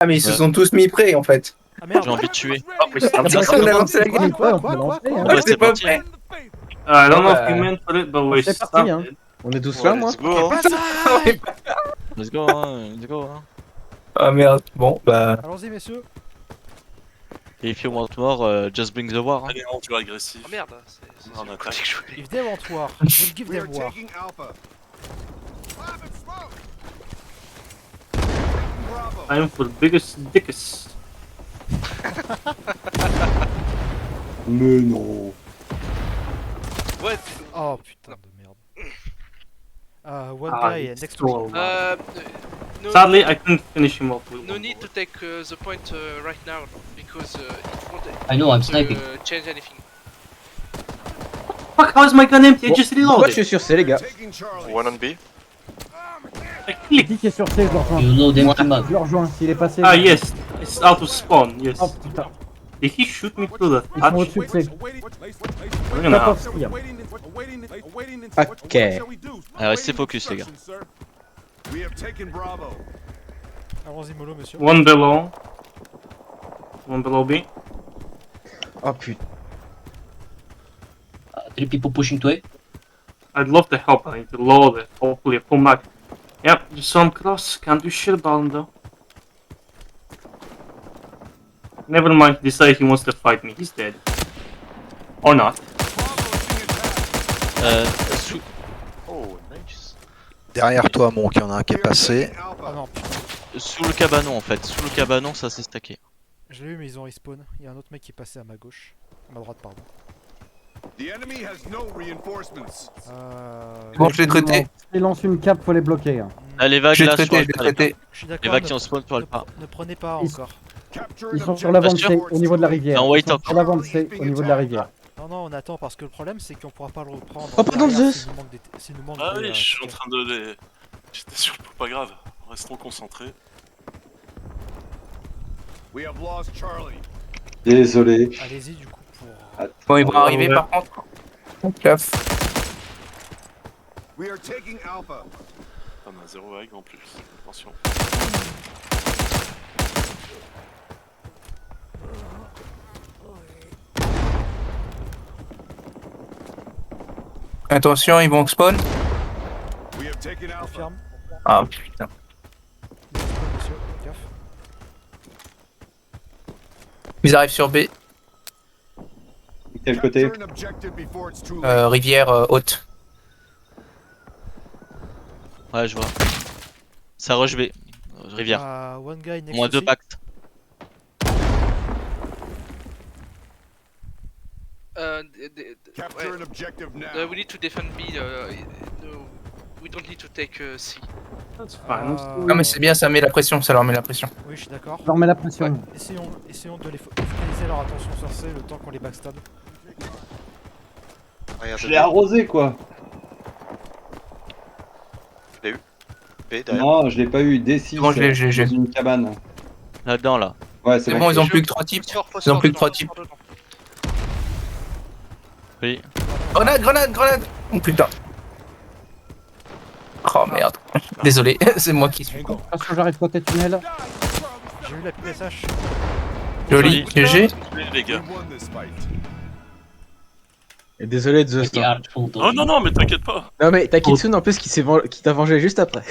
Ah, mais ils se sont tous mis prêts en fait. Ah merde. J'ai envie de tuer. Oh, mais c'est parce qu'on a lancé la Quoi, game. quoi, on peut lancer, hein. Ah, Ouais, c'est pas parti. prêt. I don't know bah, if you meant for it, but we c'est parti, started. hein. On est tous là, moi. Let's go, hein. Let's go, hein, let's go. Hein. Ah merde, bon bah. Allons-y, messieurs. Et if you want more, just bring the war. Hein. Allez, on joue agressif. Oh merde, On attaque. If they want war, we'll give We are them war. taking Alpha. Bravo. Time for biggest dickest. Mais non. What? Oh putain de merde. One Ah, guy it's next so to me. loud. No, Sadly, I couldn't finish him off with no one need to bullet. take the point right now because it won't I know, I'm sniping. change anything. Fuck, how is my gun empty? I just Pourquoi reloaded. je suis sur C, les gars? Taking Charlie. One on B. I clicked. Dis qu'il est sur C, je le rejoins. You load empty mag. Je le rejoins, s'il est passé. Ah yes, it's out of spawn. Yes. Oh putain, Did he shoot me through the ils sont hatch? au-dessus de C. We're gonna Top have. of C, hein. Ok. Allez, restez focus, les gars. We have taken Bravo. Allons-y, mollo, monsieur. One below. One below B. Oh putain. 3 people pushing to A. I'd love to help. I need to load it. Hopefully, pull back. Yep, just saw him cross. Can't do shit about him though. Never mind. He decided he wants to fight me. He's dead. Or not. Sous... Oh, nice. Derrière toi, Monk, il y en a un qui est passé. Ah non, putain. sous le cabanon en fait. Sous le cabanon, ça s'est stacké. Je l'ai eu, mais ils ont respawn. Il y a un autre mec qui est passé à ma gauche. À ma droite, pardon. The enemy has no reinforcements. Bon, je l'ai traité. S'ils lancent une cape, faut les bloquer. Hein. Ah, les vagues Je l'ai là, traité, sur je l'ai traité. Je suis les d'accord. vagues qui ont spawn sur le pas. Ne prenez pas Ils- encore. Ils sont sur l'avant de C, au niveau de la rivière. Non, Ils wait sont encore. sur l'avant de C, au niveau de la rivière. Non, non, on attend parce que le problème c'est qu'on pourra pas le reprendre. Oh, pardon, derrière Zeus. s'il nous manque Ah des, oui, je suis en train de les. J'étais sûr, pas grave. Restons concentrés. We have lost Charlie. Désolé. Allez-y du coup pour. Bon, ils vont arriver par contre. Claf. We are taking Alpha. On a 0 vague en plus. Attention. Attention, ils vont spawn. We have taken Alpha. Confirme. Ah putain. Monsieur, gaffe. Ils arrivent sur B. Quel côté? Capture an objective before it's too late. Rivière haute. Ouais, je vois. Ça rush B. Rivière. One guy next Moins to 2 C. pactes. Capture an objective now. We need to defend B. No, we don't need to take C. That's fine. Non mais c'est bien, ça met la pression, ça leur met la pression. Oui, je suis d'accord. Je leur mets la pression. Essayons de les focaliser leur attention sur C le temps qu'on les backstab. Je l'ai arrosé quoi. Je l'ai eu. B derrière. Non, je l'ai pas eu. D6 Bon, je l'ai, dans une cabane. Là-dedans, là. Ouais, C'est bon, ils ont plus que 3 types. Ils ont plus que 3 types. Oui. Grenade, grenade, grenade. Oh putain. Oh merde. Désolé, c'est moi qui suis con. Attention, j'arrive côté tunnel. J'ai eu la PSH. Joli, GG. Les gars. We won this fight. Et désolé de The Pretty Star. artful though. Oh non, non, mais t'inquiète pas. Non mais t'as Kitsune en plus qui t'a vengé juste après.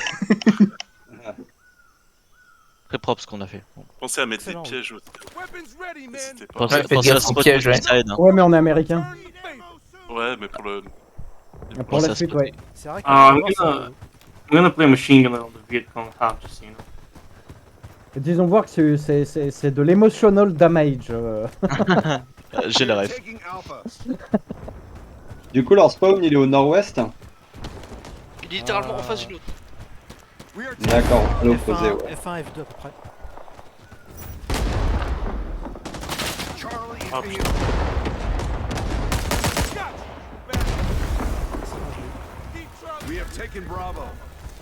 Très propre ce qu'on a fait. Pensez à mettre Excellent. des pièges aussi. Weapons ready, man. N'hésitez pas. Pensez, Ouais, faites pensez à gaffe aux spot pièges, ouais. side, hein. Ouais, mais on est américain. Ouais, mais pour le. Pour Pense la à suite, spot. ouais. C'est vrai que I'm gonna play machine gun on the Vietcong half, just so you know. Disons voir que c'est de l'emotional damage. J'ai le ref. Taking Alpha. Du coup, leur spawn il est au nord-ouest. Il est littéralement en face d'une autre. We are D'accord, à l'opposé, F1, ouais. F1, F2 à peu près. Charlie is Ah, being. putain. We have taken Bravo.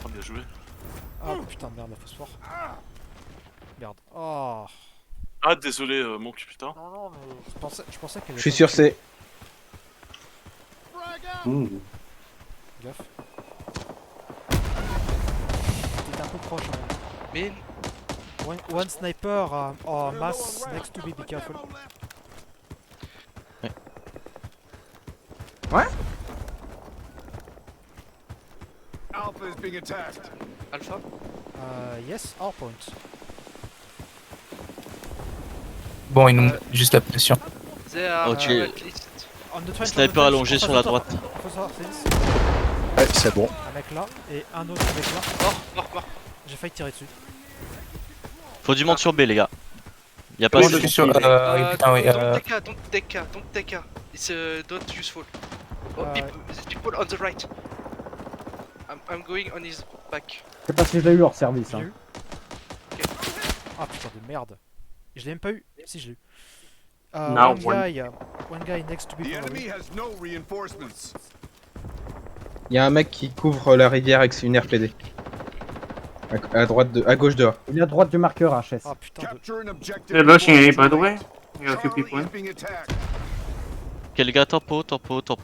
Ah, bien joué. Ah putain de merde, la phosphore. Merde. Oh. Ah, désolé, mon cul, putain. Non, non, mais je pensais qu'elle Je suis sur C. T'étais un peu proche. Hein. Mais One sniper or mass next to me, be careful. Ouais. Alpha is being attacked. Alpha? Yes, our point. Bon, ils nous mettent juste la pression. They are Ok. at least. On the trench, Sniper allongé sur la droite. Ouais, c'est bon. Un mec là et un autre mec là. Mort. J'ai failli tirer dessus. Faut du monde sur B, les gars. Y'a pas Oui, de je suis sur. Putain, oui. Don't take care. It's not useful. Oh, people on the right. I'm going on his back. Je sais pas si je l'ai eu hors service. J'ai Hein. eu. Ah putain de merde. Je l'ai même pas eu. Si, je l'ai eu. Now One guy next to me. The enemy has no reinforcements. Il y a un mec qui couvre la rivière avec une RPD. À droite à gauche de A. Il est à droite du marqueur HS. Ah putain de... Capture an objective. They're rushing A, before by the it's way. too We got a few late. people Charlie in. is being attacked. Ok, les gars, tempo.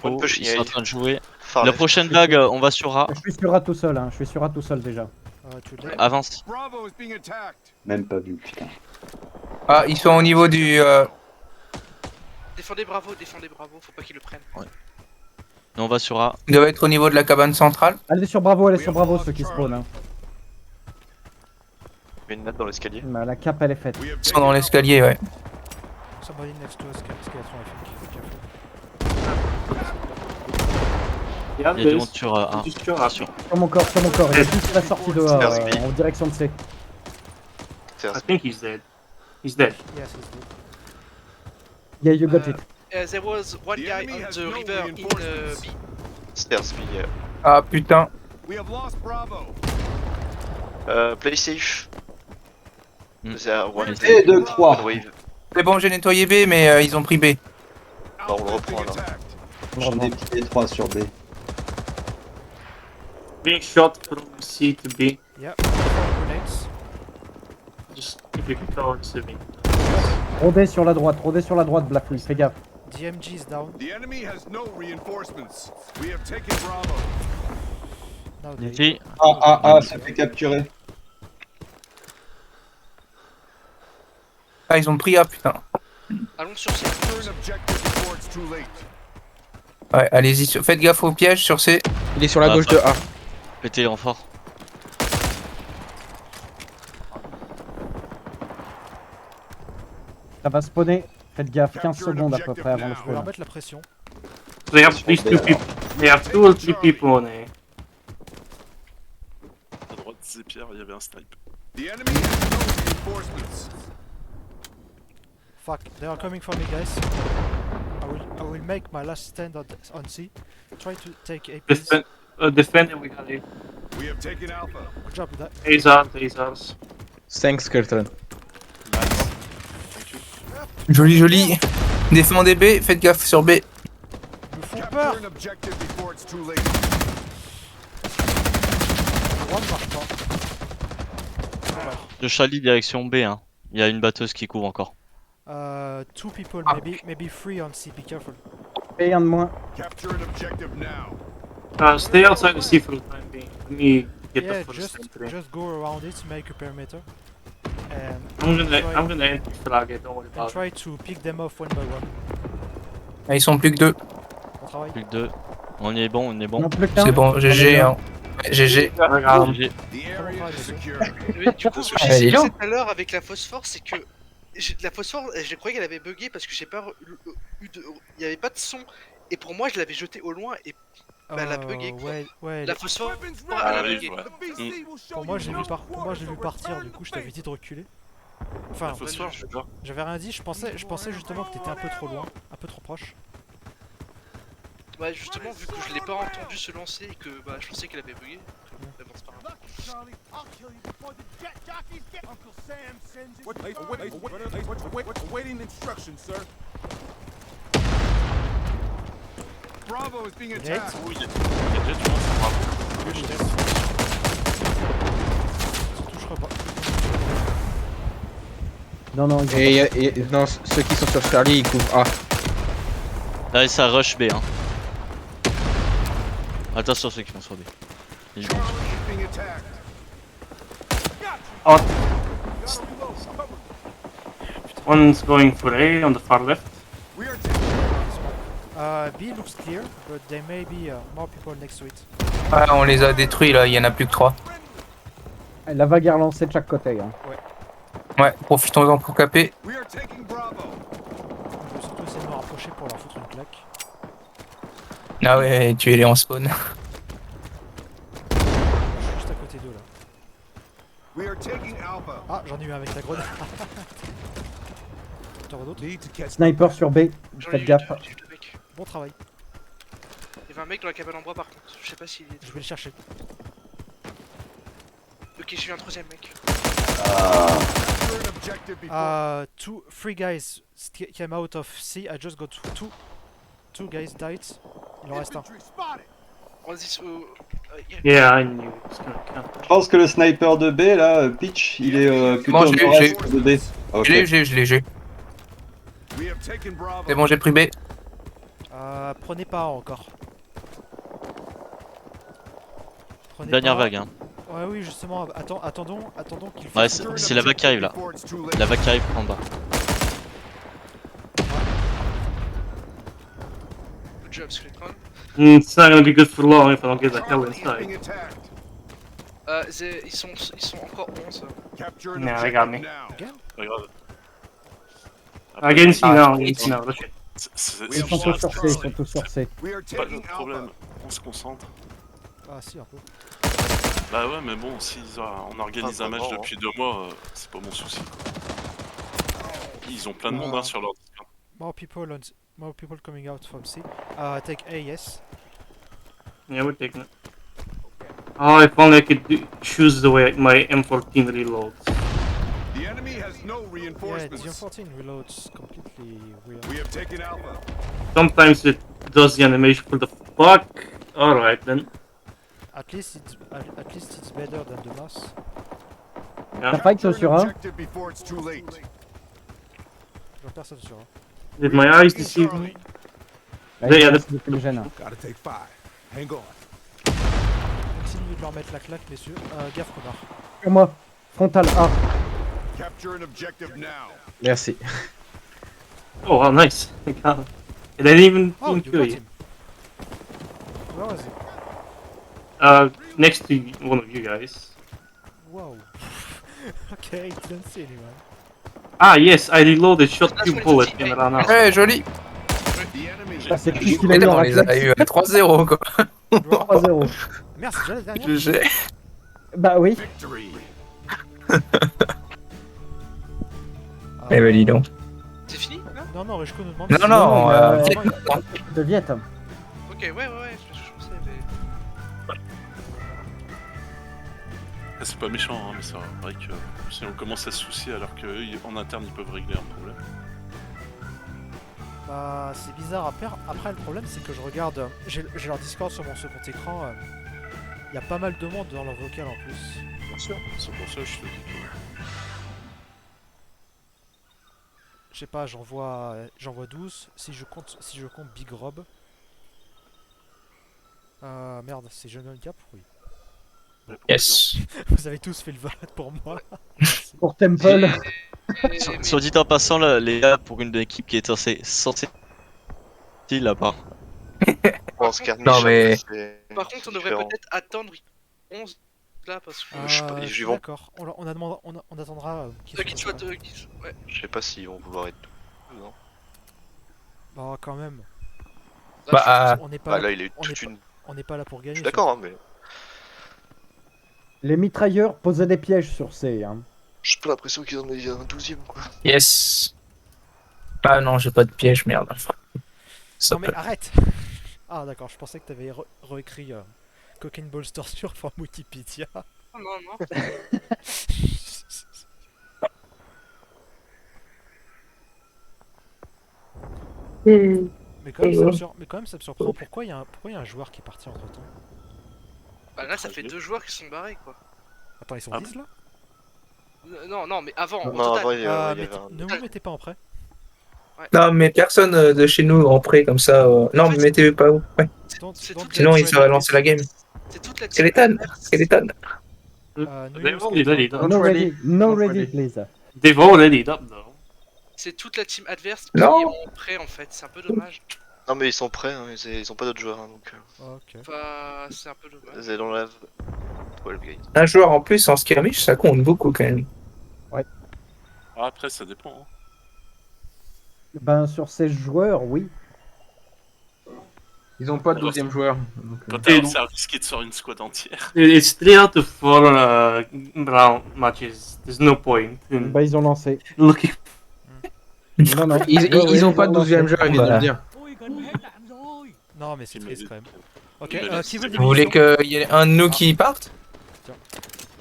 One push Ils sont en A. train de jouer. Far La left. prochaine vague, on va sur A. Je suis sur A tout seul, hein. Je suis sur A tout seul déjà. tu l'as. Avance. Bravo is being attacked. Même pas vu, putain. Ah, ils sont au niveau du. Défendez Bravo, faut pas qu'ils le prennent. Et on va sur A. Ils doivent être au niveau de la cabane centrale. Allez sur Bravo, allez sur Bravo ceux qui spawn. Hein. Il y a une note dans l'escalier. Bah, la cape elle est faite. We have Ils sont dans l'escalier, ouais. Somebody next to us, skeleton, I think. Be careful. Yeah, Il y a du monde sur A. Just sur A. Sur mon corps, il est juste à la sortie de A, Stairs B. en direction de C. I think he's dead. He's dead. Yes, it's good. Yeah, you got it. There was one The guy enemy on has the no river in reinforcements. B. Stairs B. Ah putain. We have lost Bravo. Play safe. Mm. There are one. Et 2, 3. One wave. C'est bon, j'ai nettoyé B, mais ils ont pris B. Bon, on le Alpha is reprend being là. attacked. J'en ai pillé 3 sur B. Being shot from C to B. Yeah, grenades. Just keep your control on B. Rodez sur la droite, Blackwood, fais gaffe. DMG is down. The enemy has no reinforcements. We have taken Bravo. Now they... Ici. Se fait capturer. Ah, ils ont pris A, putain. Allons sur C. Capture an objective before it's too late. Ouais, allez-y, faites gaffe au piège sur C. Il est sur la gauche de A. Pétez les renforts. Ça va spawner. Faites gaffe, 15 secondes à peu près avant le Je vais leur spawn. mettre la pression. They have these two people. They have 2 or 3 people on A. À droite, c'est Pierre, il y avait un snipe. The enemy has no reinforcements. Fuck, they are coming for me, guys. I will make my last stand on C. Try to take A, please. Defend and we got A. We have taken Alpha. Good job with that. A's out, A's out. Thanks, Skeleton. Joli. Défendez B, faites gaffe sur B. Ils me font peur. Capture an objective before it's too late. Le roi ne marche pas. De Charlie, direction B. Hein. Il y a une batteuse qui couvre encore. 2 people, maybe 3 on C, be careful. Et un de moins. Capture an objective now. Stay outside the C for the time being. Let me get Yeah, the first entry. just go around it, make a perimeter. And I'm gonna enter flag it, don't worry and about it. try to pick them off one by one. Ah, ils sont plus que 2. On travaille. Plus que 2. On est bon, Non, plus qu'un. C'est bon, GG. Hein. GG. Regarde. GG. The area is secure. Mais du coup, Ah, j'ai dis essayé donc. tout à l'heure avec la phosphore, c'est que la phosphore, je croyais qu'elle avait bugué parce que j'ai pas eu de, il y avait pas de son. Et pour moi, je l'avais jeté au loin et bah, elle a bugué. Quoi. Ouais. La phosphore, elle a arrive, bugué. ouais. Pour moi, je l'ai vu partir. Du coup, je t'avais dit de reculer. Enfin, La phosphore, je sais pas. j'avais rien dit. Je pensais justement que t'étais un peu trop loin, un peu trop proche. Ouais, justement, vu que je l'ai pas entendu se lancer et que bah, je pensais qu'elle avait bugué. Mais bon, c'est pas grave. Waiting instructions, sir. Bravo is being attacked. Oui, il y a déjà du monde sur Bravo. Ça touchera pas. Non, non, Non, ceux qui sont sur Charlie, ils couvrent A. Allez, ça rush B. Hein. Attention ceux qui vont sur B. Il y a du monde. Charlie is being attacked. Oh, One's going for A on the far left. We are taking B looks clear, but there may be more people next to it. Ouais, on les a détruits là, il y en a plus que 3. La vague est relancée de chaque côté. Hein. Ouais, profitons-en pour caper. We are taking Bravo. Je vais surtout essayer de me rapprocher pour leur foutre une claque. Ah ouais, tuez-les en spawn. Je suis juste à côté d'eux là. We are taking Alpha. Ah, j'en ai eu un avec la grenade. T'en as d'autres? Sniper sur B, J'en ai faites eu gaffe. deux mecs. Bon travail. Il y avait un mec dans la cabane en bois par contre. Je sais pas s'il est. Je vais le chercher. Ok, j'ai eu un troisième mec. Three guys came out of C. I just got two guys died. Il en reste un. On dit. Yeah, I knew it's gonna count. Je pense que le sniper de B, là, Pitch, il est plutôt Bon, au nord-est de B. Ok. Je l'ai. We have taken Bravo. C'est bon, j'ai pris B. Prenez pas encore. Prenez Dernière pas. vague, hein. Ouais, oui, justement. Attendons qu'il Ouais, fasse. c'est la vague qui arrive là. La vague qui arrive en bas. Good job, Squidcon. It's not gonna be good for long if I don't get the hell Charlie is being inside. attacked. Ils sont encore 11. Capture an Nah, they got me. objective now. Regarde. Against you now, against you now. Look at. Ils sont tous sur C, ils sont tous sur C. We are Pas de taking problème, Alpha. on se concentre. Ah, si, un peu. Bah ouais, mais bon, si on organise un match depuis 2 mois, c'est pas mon souci. Ils ont plein de monde hein, sur leur Discord. More people coming out from C. Take A, yes. Yeah, we're taking it. Oh, if only I could choose the way my M14 reloads. The enemy has no Yeah, reinforcements. the M14 reloads completely weird. We have taken Alpha. Sometimes it does the animation for the fuck. Alright then. At least it's better than the NOS. Ça fight sur An A. objective before it's too late. Je vois personne sur A. Did my eyes deceive me? Yeah, c'est le gêne. Gotta take 5. Hang on. Continuez de leur mettre la claque, messieurs. Gaffe, connard. Sur moi. Frontal A. Capture an objective now. Merci. Oh, wow, nice. I got it. And I didn't even Oh, you kill got you. him. Where was he? Next to one of you guys. Wow. Okay, didn't see anyone. Ah, yes, I reloaded, shot 2 bullets and ran out. Ouais, joli. The enemy. Ça, c'est plus qu'il a eu Mais en on les a réflexe. eu à 3-0 quoi. 3-0. Merde, c'est déjà la dernière. GG. Bah oui. Victory. Eh ben dis donc. C'est fini là? Non, Reshko nous demande. Non, non, Viet. De Viet. Ok, ouais, je sais, mais. C'est pas méchant, hein, mais c'est vrai que si on commence à se soucier alors qu'eux, en interne, ils peuvent régler un problème. Bah, c'est bizarre. Après, le problème, c'est que je regarde. J'ai leur Discord sur mon second écran. Il y a pas mal de monde dans leur vocal en plus. Bien sûr, c'est pour ça que je te dis que. Je sais pas, j'en vois 12. Si je compte Big Rob. Merde, c'est Jeune Handicap? Oui. Yes. Vous avez tous fait le vote pour moi. Pour Temple. Soit dit en passant, là, les gars, pour une équipe qui est censée là-bas. Non mais. Par contre, on devrait peut-être attendre 11 là parce que. Ils y vont. D'accord, on attendra. Qu'ils soient deux. Ouais. Je sais pas s'ils vont vouloir être deux, non. Bah, quand même. Bah, on n'est pas. Bah là, il a eu toute une. On n'est pas là pour gagner. Je suis d'accord, hein, mais. Les mitrailleurs posaient des pièges sur C. Hein. J'ai pas l'impression qu'ils en aient un 12ème, quoi. Yes. Ah non, j'ai pas de piège, merde. Non mais arrête. Ah d'accord, je pensais que t'avais réécrit Cocaine Bolster sur forme Wikipédia. Non. Mais quand même, ça me surprend. Pourquoi il y a un joueur qui est parti entre temps? Bah là, ça fait 2 joueurs qui sont barrés quoi. Attends, ils sont 10 là? Non, mais avant. Non, au total. avant, il y avait Ne vous mettez pas en prêt. Ouais. Non, mais personne de chez nous en prêt comme ça. Non, mais mettez pas où. Ouais. Sinon, ils auraient lancé la game. C'est toute la Skeleton. They've already done it. No ready, please. They've already done though. C'est toute la team adverse qui Non. est en prêt en fait, c'est un peu dommage. Non, mais ils sont prêts, hein, ils ont pas d'autres joueurs, hein, donc. Ok. Enfin, c'est un peu dommage. They don't have 12 guys. Un joueur en plus en skirmish, ça compte beaucoup quand même. Ah, après, ça dépend. Hein. Ben, sur 16 joueurs, oui. Ils ont pas de 12e joueur. donc, Quand t'as un service qui te sort une squad entière. It's 3 out of 4 round matches. There's no point in Bah, ils ont lancé. looking. Non, non. Ils ont pas de 12e joueur, ils viennent de Voilà. le dire. Non, mais c'est triste quand même. Ok, Il me laisse. qui veut des Vous voulez munitions qu'il y ait un de nous qui parte?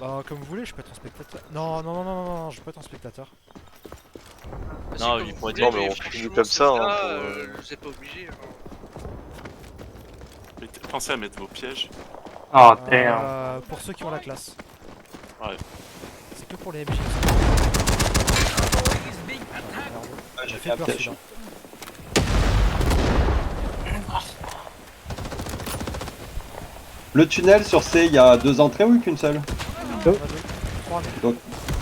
Bah, comme vous voulez, je peux être en spectateur. Non, non, non, non, non, non, je peux être en spectateur. Non, Comme il vous pourrait voulez, dire, mais mais on franchement, continue comme ça, hein, là, pour, vous êtes pas obligé. Hein. Pensez à mettre vos pièges. Oh damn. Pour ceux qui ont la classe. Ouais. C'est que pour les MJ. J'ai fait peur celui-là. Le tunnel sur C, il y a 2 entrées ou qu'une seule? Trois, mais Donc,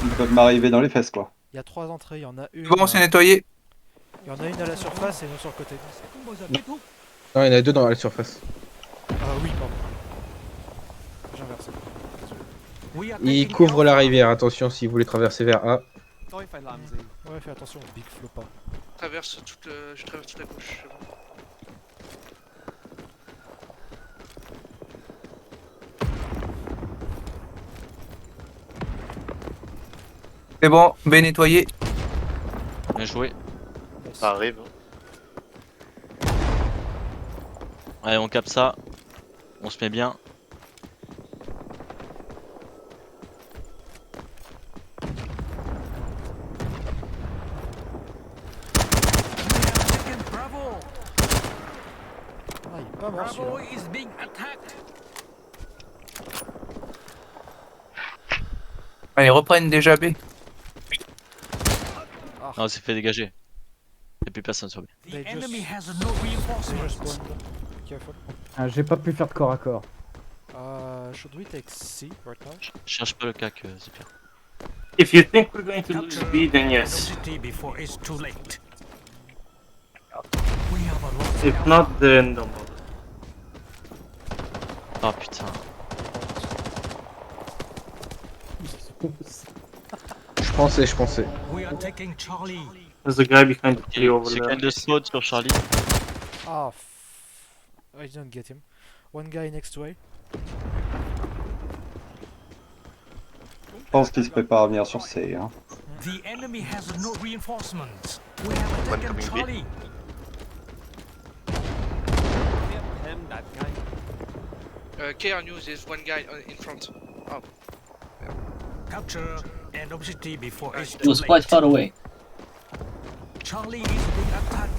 ils peuvent m'arriver dans les fesses, quoi. il y a 3 entrées, il y en a une. Bon, c'est nettoyé. Il y en a une à la surface et une sur le côté. Non, il y en a 2 dans la surface. Oui, pardon. J'ai inversé. Ils couvrent la rivière, attention si vous voulez traverser vers A. Ouais, fais attention, big flop pas. Je traverse toute la gauche. C'est bon, B nettoyé. Bien joué. Ça arrive. Allez, on capte ça. On se met bien. Ah, il est pas mort Bravo celui-là. is being attacked. Allez, reprennent déjà B. Non, on s'est fait dégager. Y'a plus personne sur B. The enemy has no reinforcements. Careful. Ah, j'ai pas pu faire de corps à corps. Should we take C right now? Cherche pas le cac, Zephyr. If you think we're going to lose B, then yes. City before it's too late. We have a lot. If not, then don't bother. Ah putain. Je pensais. We are taking Charlie. There's a guy behind the tree over C'est there. kind of spot sur Charlie. Ah, I didn't get him. One guy next way. Je pense qu'ils se préparent à venir sur C. Hein. The enemy has no reinforcements. We have taken coming B. Charlie. KR News is one guy in front. Oh. Capture end of city before it's It too was late. quite far away. Charlie is being attacked.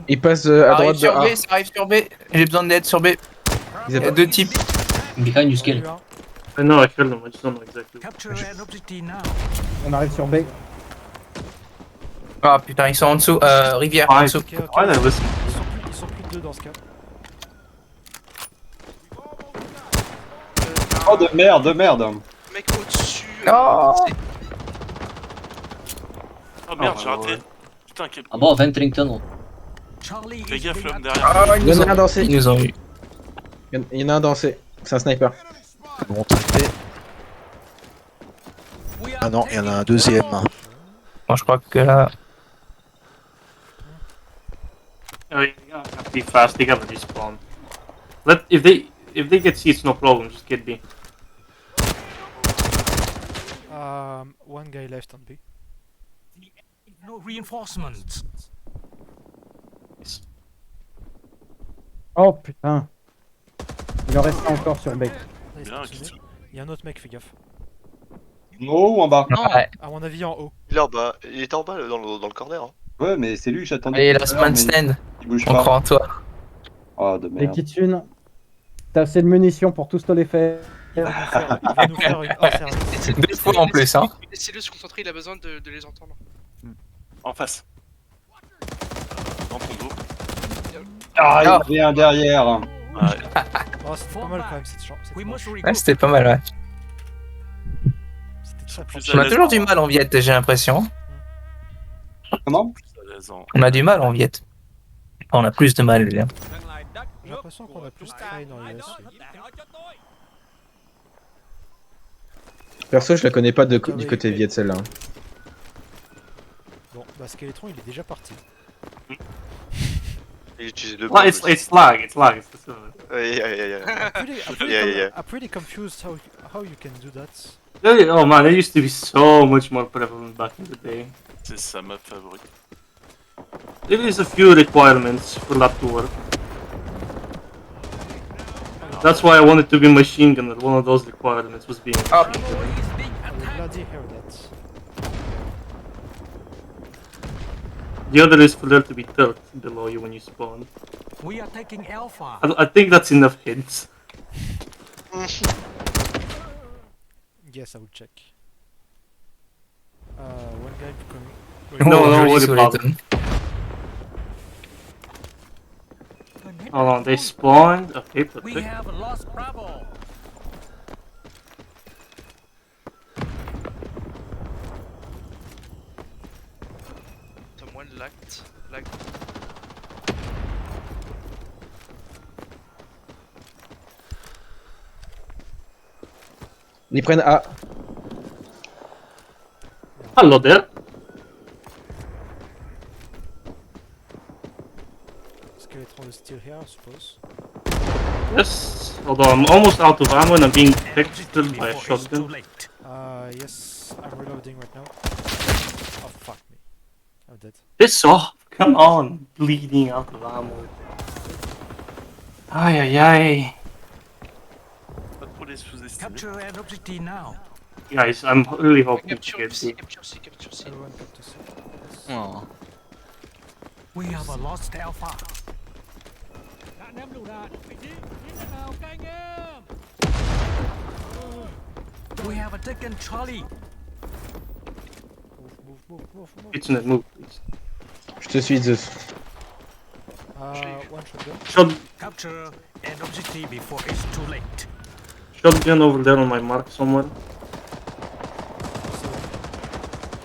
Ils passent à Arrive droite de sur A. B, ça arrive sur B. J'ai besoin d'aide sur B. Ils Il y a 2 types. Behind you, skill. I know, I killed him, I just don't know exactly. Capture end of city now. On arrive sur B. Ah putain, ils sont en dessous. Rivière en dessous. Ok, ok. Why did I listen? Ils sont plus de 2 dans ce cas. Oh, de merde, de merde. Mec au-dessus. Oh. Oh merde, Oh, j'ai raté. ouais. Putain, quel con. Above entering tunnel. Charlie Fais is gaffe, being l'homme attacked. derrière. Ah, Il y en a un dans C. Ils nous ont eu. Il y en a un dans C. C'est un sniper. Bon, traité. We are Ah non, il y en a un taking deuxième. Bravo. Bon, je crois que là. Oh, you gotta be fast, they gotta respawn. If they get C, it's no problem, just get B. One guy left on B. No reinforcements. Oh putain. Il en reste encore sur B. Là, il s'est Bien, continué. Kitsu. Il y a un autre mec, fais gaffe. En haut ou en bas? Ouais. À mon avis, en haut. Il est en bas, il était en bas dans le corner. Hein. Ouais, mais c'est lui que j'attendais. Allez, tout à last l'heure, man mais stand. il bouge On pas. croit en toi. Oh, de Et merde. Kitsune, t'as assez de munitions pour tous te les faire. Il va nous faire une hors-service. 2 fois en plus, hein. Laissez-le se concentrer, il a besoin de les entendre. En face. Dans ton dos. Ah, il vient derrière. Ouais. Oh, c'était pas mal quand même cette chance. We must Ouais, regroup. c'était pas mal, ouais. C'était très Plus On a à l'aise toujours dans- du mal en Viette, j'ai l'impression. Comment? On a du mal en Viet. Enfin, on a plus de mal, je veux dire. J'ai l'impression qu'on a plus train dans les US. Perso, je la connais pas du côté Viet celle-là. Bon, bah Skeletron il est déjà parti. Il utilise le Well, it's lag, it's lag. Yeah. I'm pretty confused how you can do that. Oh man, it used to be so much more prevalent back in the day. C'est sa map favorite. There is a few requirements for that to work. That's why I wanted to be machine gunner. One of those requirements was being a machine gunner. I would bloody hear that. The other is for there to be dirt below you when you spawn. We are taking Alpha. I think that's enough hints. Yes, I will check. One guy coming. No, joli what sur about les it? Hold on, they spawned. Okay, We perfect. have lost Bravo. Someone lagged. Ils prennent A. Hello there. Skeletron is still here, I suppose. Yes, although I'm almost out of ammo and I'm being protected by a shotgun. Yes, I'm reloading right now. Oh fuck me. I'm dead. Piss off! Come on, bleeding out of ammo. Aïe aïe aïe. Pas trop les sous-estimer. Capture an objective now. Guys, I'm really hoping to Capture get C, it. capture C, capture C. Everyone come to see. Oh. We have lost Alpha. Đạn em lựu đạn, vị trí, chiến nào các anh em. We have taken Charlie. Move. Kitchener, move, please. Je te suis, Zeus. One shotgun. Capture an objective before it's too late. Shotgun over there on my mark somewhere.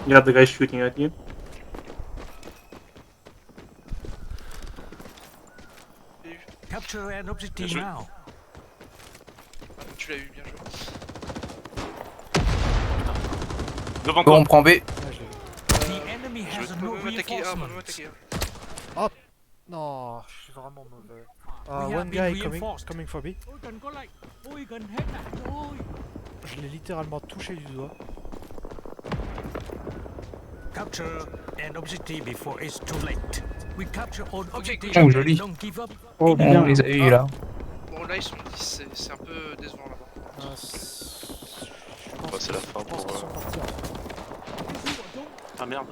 Yeah, the guy shooting at you. Capture an objective now. Tu l'as eu, bien joué. Devant Bon, toi. on prend B. The enemy has no On va m'attaquer, on va reinforcement. m'attaquer. Hop. Non, je suis vraiment mauvais. We One have guy been reinforced. coming for B. Ôi cần có lệnh. Ôi gần hết đạn rồi. Je l'ai littéralement touché du doigt. Capture an objective before it's too late. We capture all objectives Oh, and joli. don't give up. Oh On bien. les a eu là. Bon, là ils sont 10, c'est un peu décevant là-bas. Bah, c'est la fin Je pense pour. qu'ils sont partis. Ah merde.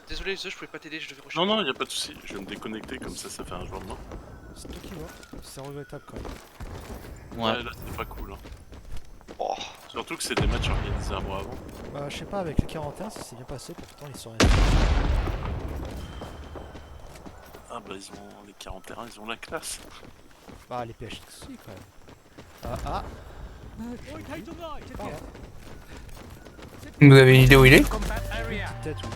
Désolé, je pouvais pas t'aider, je devais rusher. Non, non, y a pas de soucis. Je vais me déconnecter comme ça fait un jour de moins. C'est toi qui vois. C'est regrettable quand même. Ouais. Là, c'est pas cool. Hein. Oh. Surtout que c'est des matchs organisés un mois avant. Bah, je sais pas, avec les 41, ça s'est bien passé, pourtant ils sont rien. Ah bah ils ont les 41, ils ont la classe. Bah, les PHX aussi quand même. Ôi thấy chúng rồi. Chết Pardon. kìa. Vous avez une idée où il est? Combat area. Petite tête, oui.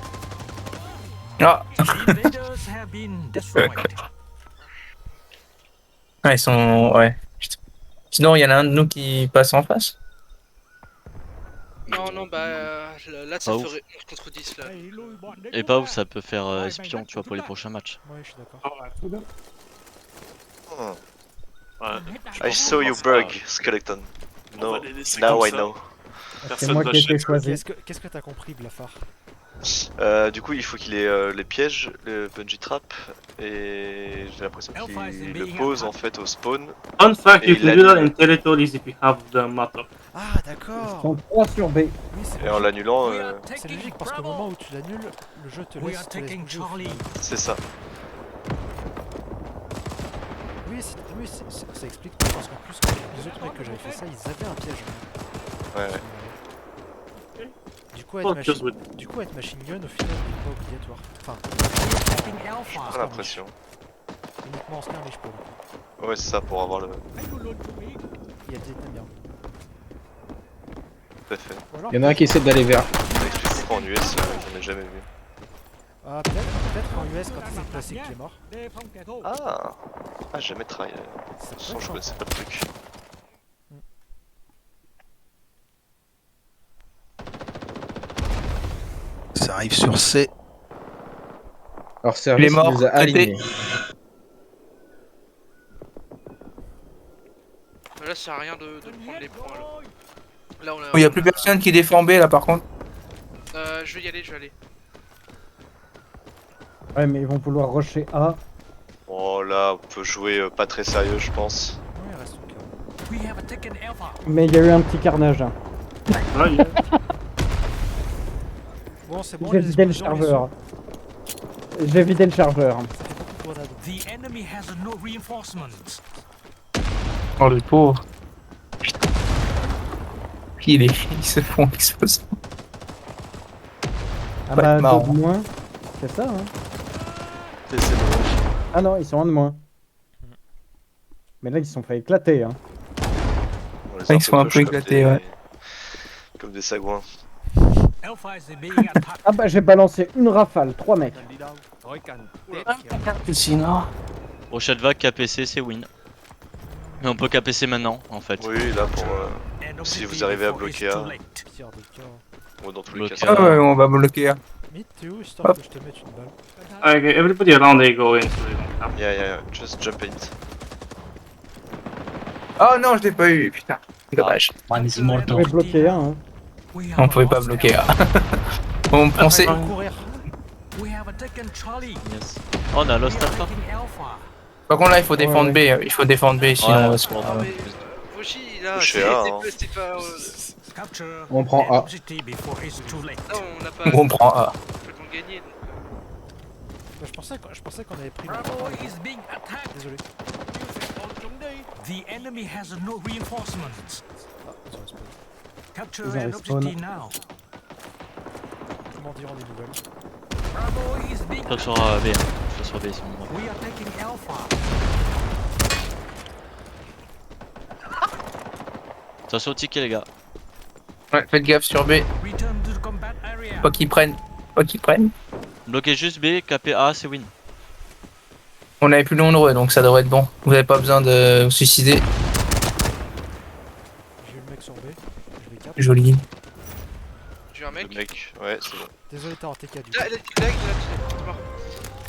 Ah. The invaders have been destroyed. Ah, ils sont... Ouais. Putain. Sinon, il y en a un de nous qui passe en face. Non, bah là ça Pas ouf. ferait 11 contre 10 là. Et pas ouf, ça peut faire espion, tu vois, pour les prochains matchs. Ouais, je suis d'accord. I saw you bug, skeleton. On va No, les laisser now comme I ça. know. C'est Personne moi va qui ai été chier. choisi. Qu'est-ce que t'as compris, Blafard? Du coup, il faut qu'il ait les pièges, le bungee trap, et j'ai l'impression qu'il le pose en fait au spawn. Fun fact, Et you il can do that in l'annule. territories if you have the map up. Ah, Ils d'accord. sont 3 sur B. Oui, c'est Et en logique. l'annulant, C'est logique parce qu'au moment où tu l'annules, le jeu te We laisse are te laisse taking bouger au Charlie. final. c'est ça. Oui, ça explique tout parce qu'en plus, les autres mecs que j'avais fait ça, ils avaient un piège. Ouais. Du coup, Oh, être machine gun, au final, il n'est pas obligatoire. Enfin, Taking Alpha. J'ai l'impression. uniquement en skirmish pour le coup. Ouais, c'est ça pour avoir le. Il y a des bien. Tout à fait. Ou alors, Il y en a un qui essaie d'aller vers. Ça explique pourquoi en US, j'en ai jamais vu. Ah, peut-être en US quand c'est classique qui est mort. Ah, j'ai jamais travaillé. Sans je connaissais pas le truc. Ça arrive sur C. Alors Service Il est mort, nous a alignés. Là, ça sert à rien de prendre les points. Là, on a. Il y a plus personne qui défend B là par contre. Je vais y aller, Ouais, mais ils vont vouloir rusher A. Oh là, on peut jouer pas très sérieux, je pense. Ouais, reste au cas. We have taken Alpha. Mais il y a eu un petit carnage. Hein. Bon, c'est bon, J'ai les vidé le explosions, chargeur. J'ai vidé le chargeur. The enemy has no reinforcements. Oh le pauvre. Putain. Ils se font exploser. Ah Ouais, bah, marrant. deux de moins. C'est ça, hein. C'est dommage. Ah non, ils sont un de moins. Mais là, ils se sont fait éclater, hein. On les Ils sont un peu touche éclatés, comme ouais. Comme des sagouins. Alpha is being attacked. Ah bah, j'ai balancé une rafale, 3 mecs. Prochaine vague KPC, c'est win. Mais on peut KPC maintenant, en fait. Oui, là pour. Si vous arrivez à bloquer A. Pire des cas. Ou dans tous les cas. Bloquer Ah ouais, on va bloquer. Mythe, t'es où histoire que je te mette une balle? Okay, everybody around they go in. So they don't have... Yeah, just jump in it. Oh non, je l'ai pas eu, putain. Dommage. One is On immortal. pouvait bloquer un, hein. On pouvait pas bloquer A. On pensait. Courir. We have taken Charlie. Yes. Oh, on a lost Alpha. Taking Alpha. Par contre là, il faut défendre B. Il faut défendre B sinon on va se Ouais, faire. Fushi, là, Touché A, hein. c'est pas. Capture On prend the A. objective before it's too late. Non, on n'a pas. On prend A. Faut qu'on gagne. Bah, je pensais qu'on avait pris. Bravo is being attacked. Désolé. The enemy has no reinforcements. Ah, ils ont respawn. Capture Ils ont an respawn. objective now. Comment diront des nouvelles? Bravo is being Je sur B. Je sur B, si on me We are taking Alpha. Attention au ticket, les gars. Ouais, faites gaffe sur B. Return to the combat area. Pas qu'ils prennent. Pas qu'ils prennent. Bloquez juste B, KPA, c'est win. On avait plus nombreux donc ça devrait être bon. Vous avez pas besoin de vous suicider. J'ai eu le mec sur B. Je vais cap. Joli. J'ai eu un mec. Le mec, ouais, c'est bon. Désolé, t'as en TK du coup. Là, il est mort.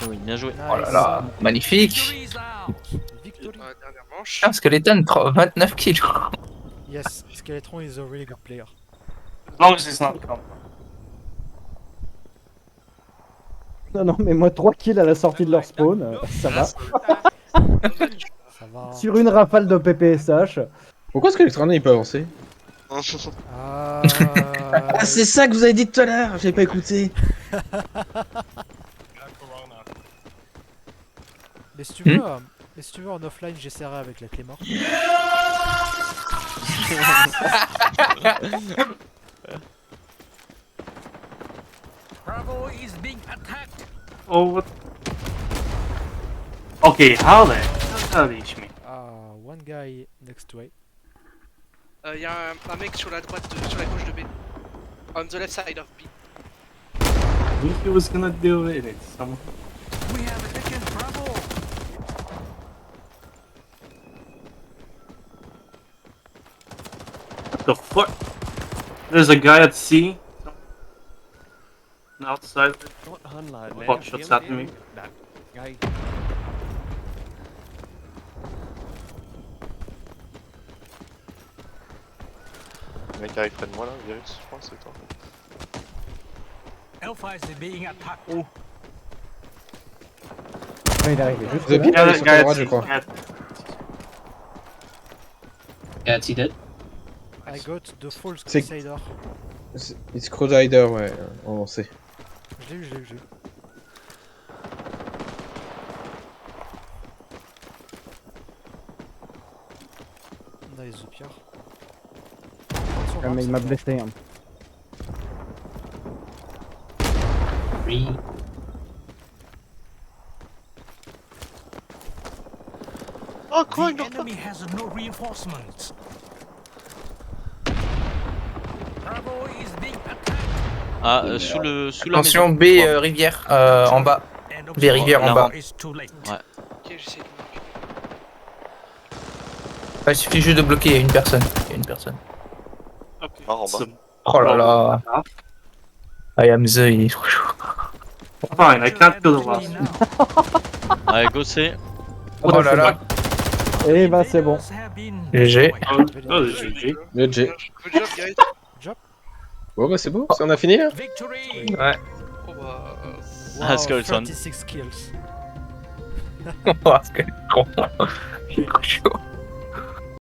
Oui, bien joué. Oh là là, magnifique. Victory is out. Victory. Dernière manche. Ah, Skeleton, 29 kills. Yes, Skeletron is a really good player. As long as it's not come. Non, mais moi, 3 kills à la sortie de leur spawn, ça va. Ça va. Sur une rafale de PPSH. Pourquoi est-ce que l'électronique il peut avancer? Ah, Ah, c'est ça que vous avez dit tout à l'heure, j'ai pas écouté. mais si tu veux, en offline, j'essaierai avec la clé morte. Bravo is being attacked. Oh, what? Okay, how the hell did he me? Ah, one guy next to A. Il y a un mec sur la droite, sur la gauche de B. On the left side of B. I think he was gonna deal with it somehow. We have taken Bravo. What the fuck? There's a guy at C. Outside. Pot shots at me. Le mec arrive près de moi là, Virus, je pense, c'est toi. Alpha is being attacked. Ouais, il est arrivé juste The là. People est sur ta droite, je crois. Yeah, it's dead. I got the false C'est- Crusader. It's Crusader, ouais, on sait. Je l'ai eu. Nice, the Pierre. Ah, mais il m'a blessé. Hein. Three. Oh quoi, The enemy has no reinforcements. Bravo is being attacked. Ah, sous la Attention, maison. B, rivière, en bas. B, rivière en bas. Ouais. Ok, j'essaie de m'occuper. Il suffit juste de bloquer, il y a une personne. Il y a une personne. Mort en bas. Oh là là. I am the... Fine, I can't kill the last. Allez, go C. Oh là là. Et bah c'est bon. GG. Oh, GG. Le G. Good job, guys. Bon bah c'est bon, on a fini là. Ouais. Oh bah. Ah, Skeleton. 36 kills. Oh, c'est trop chaud.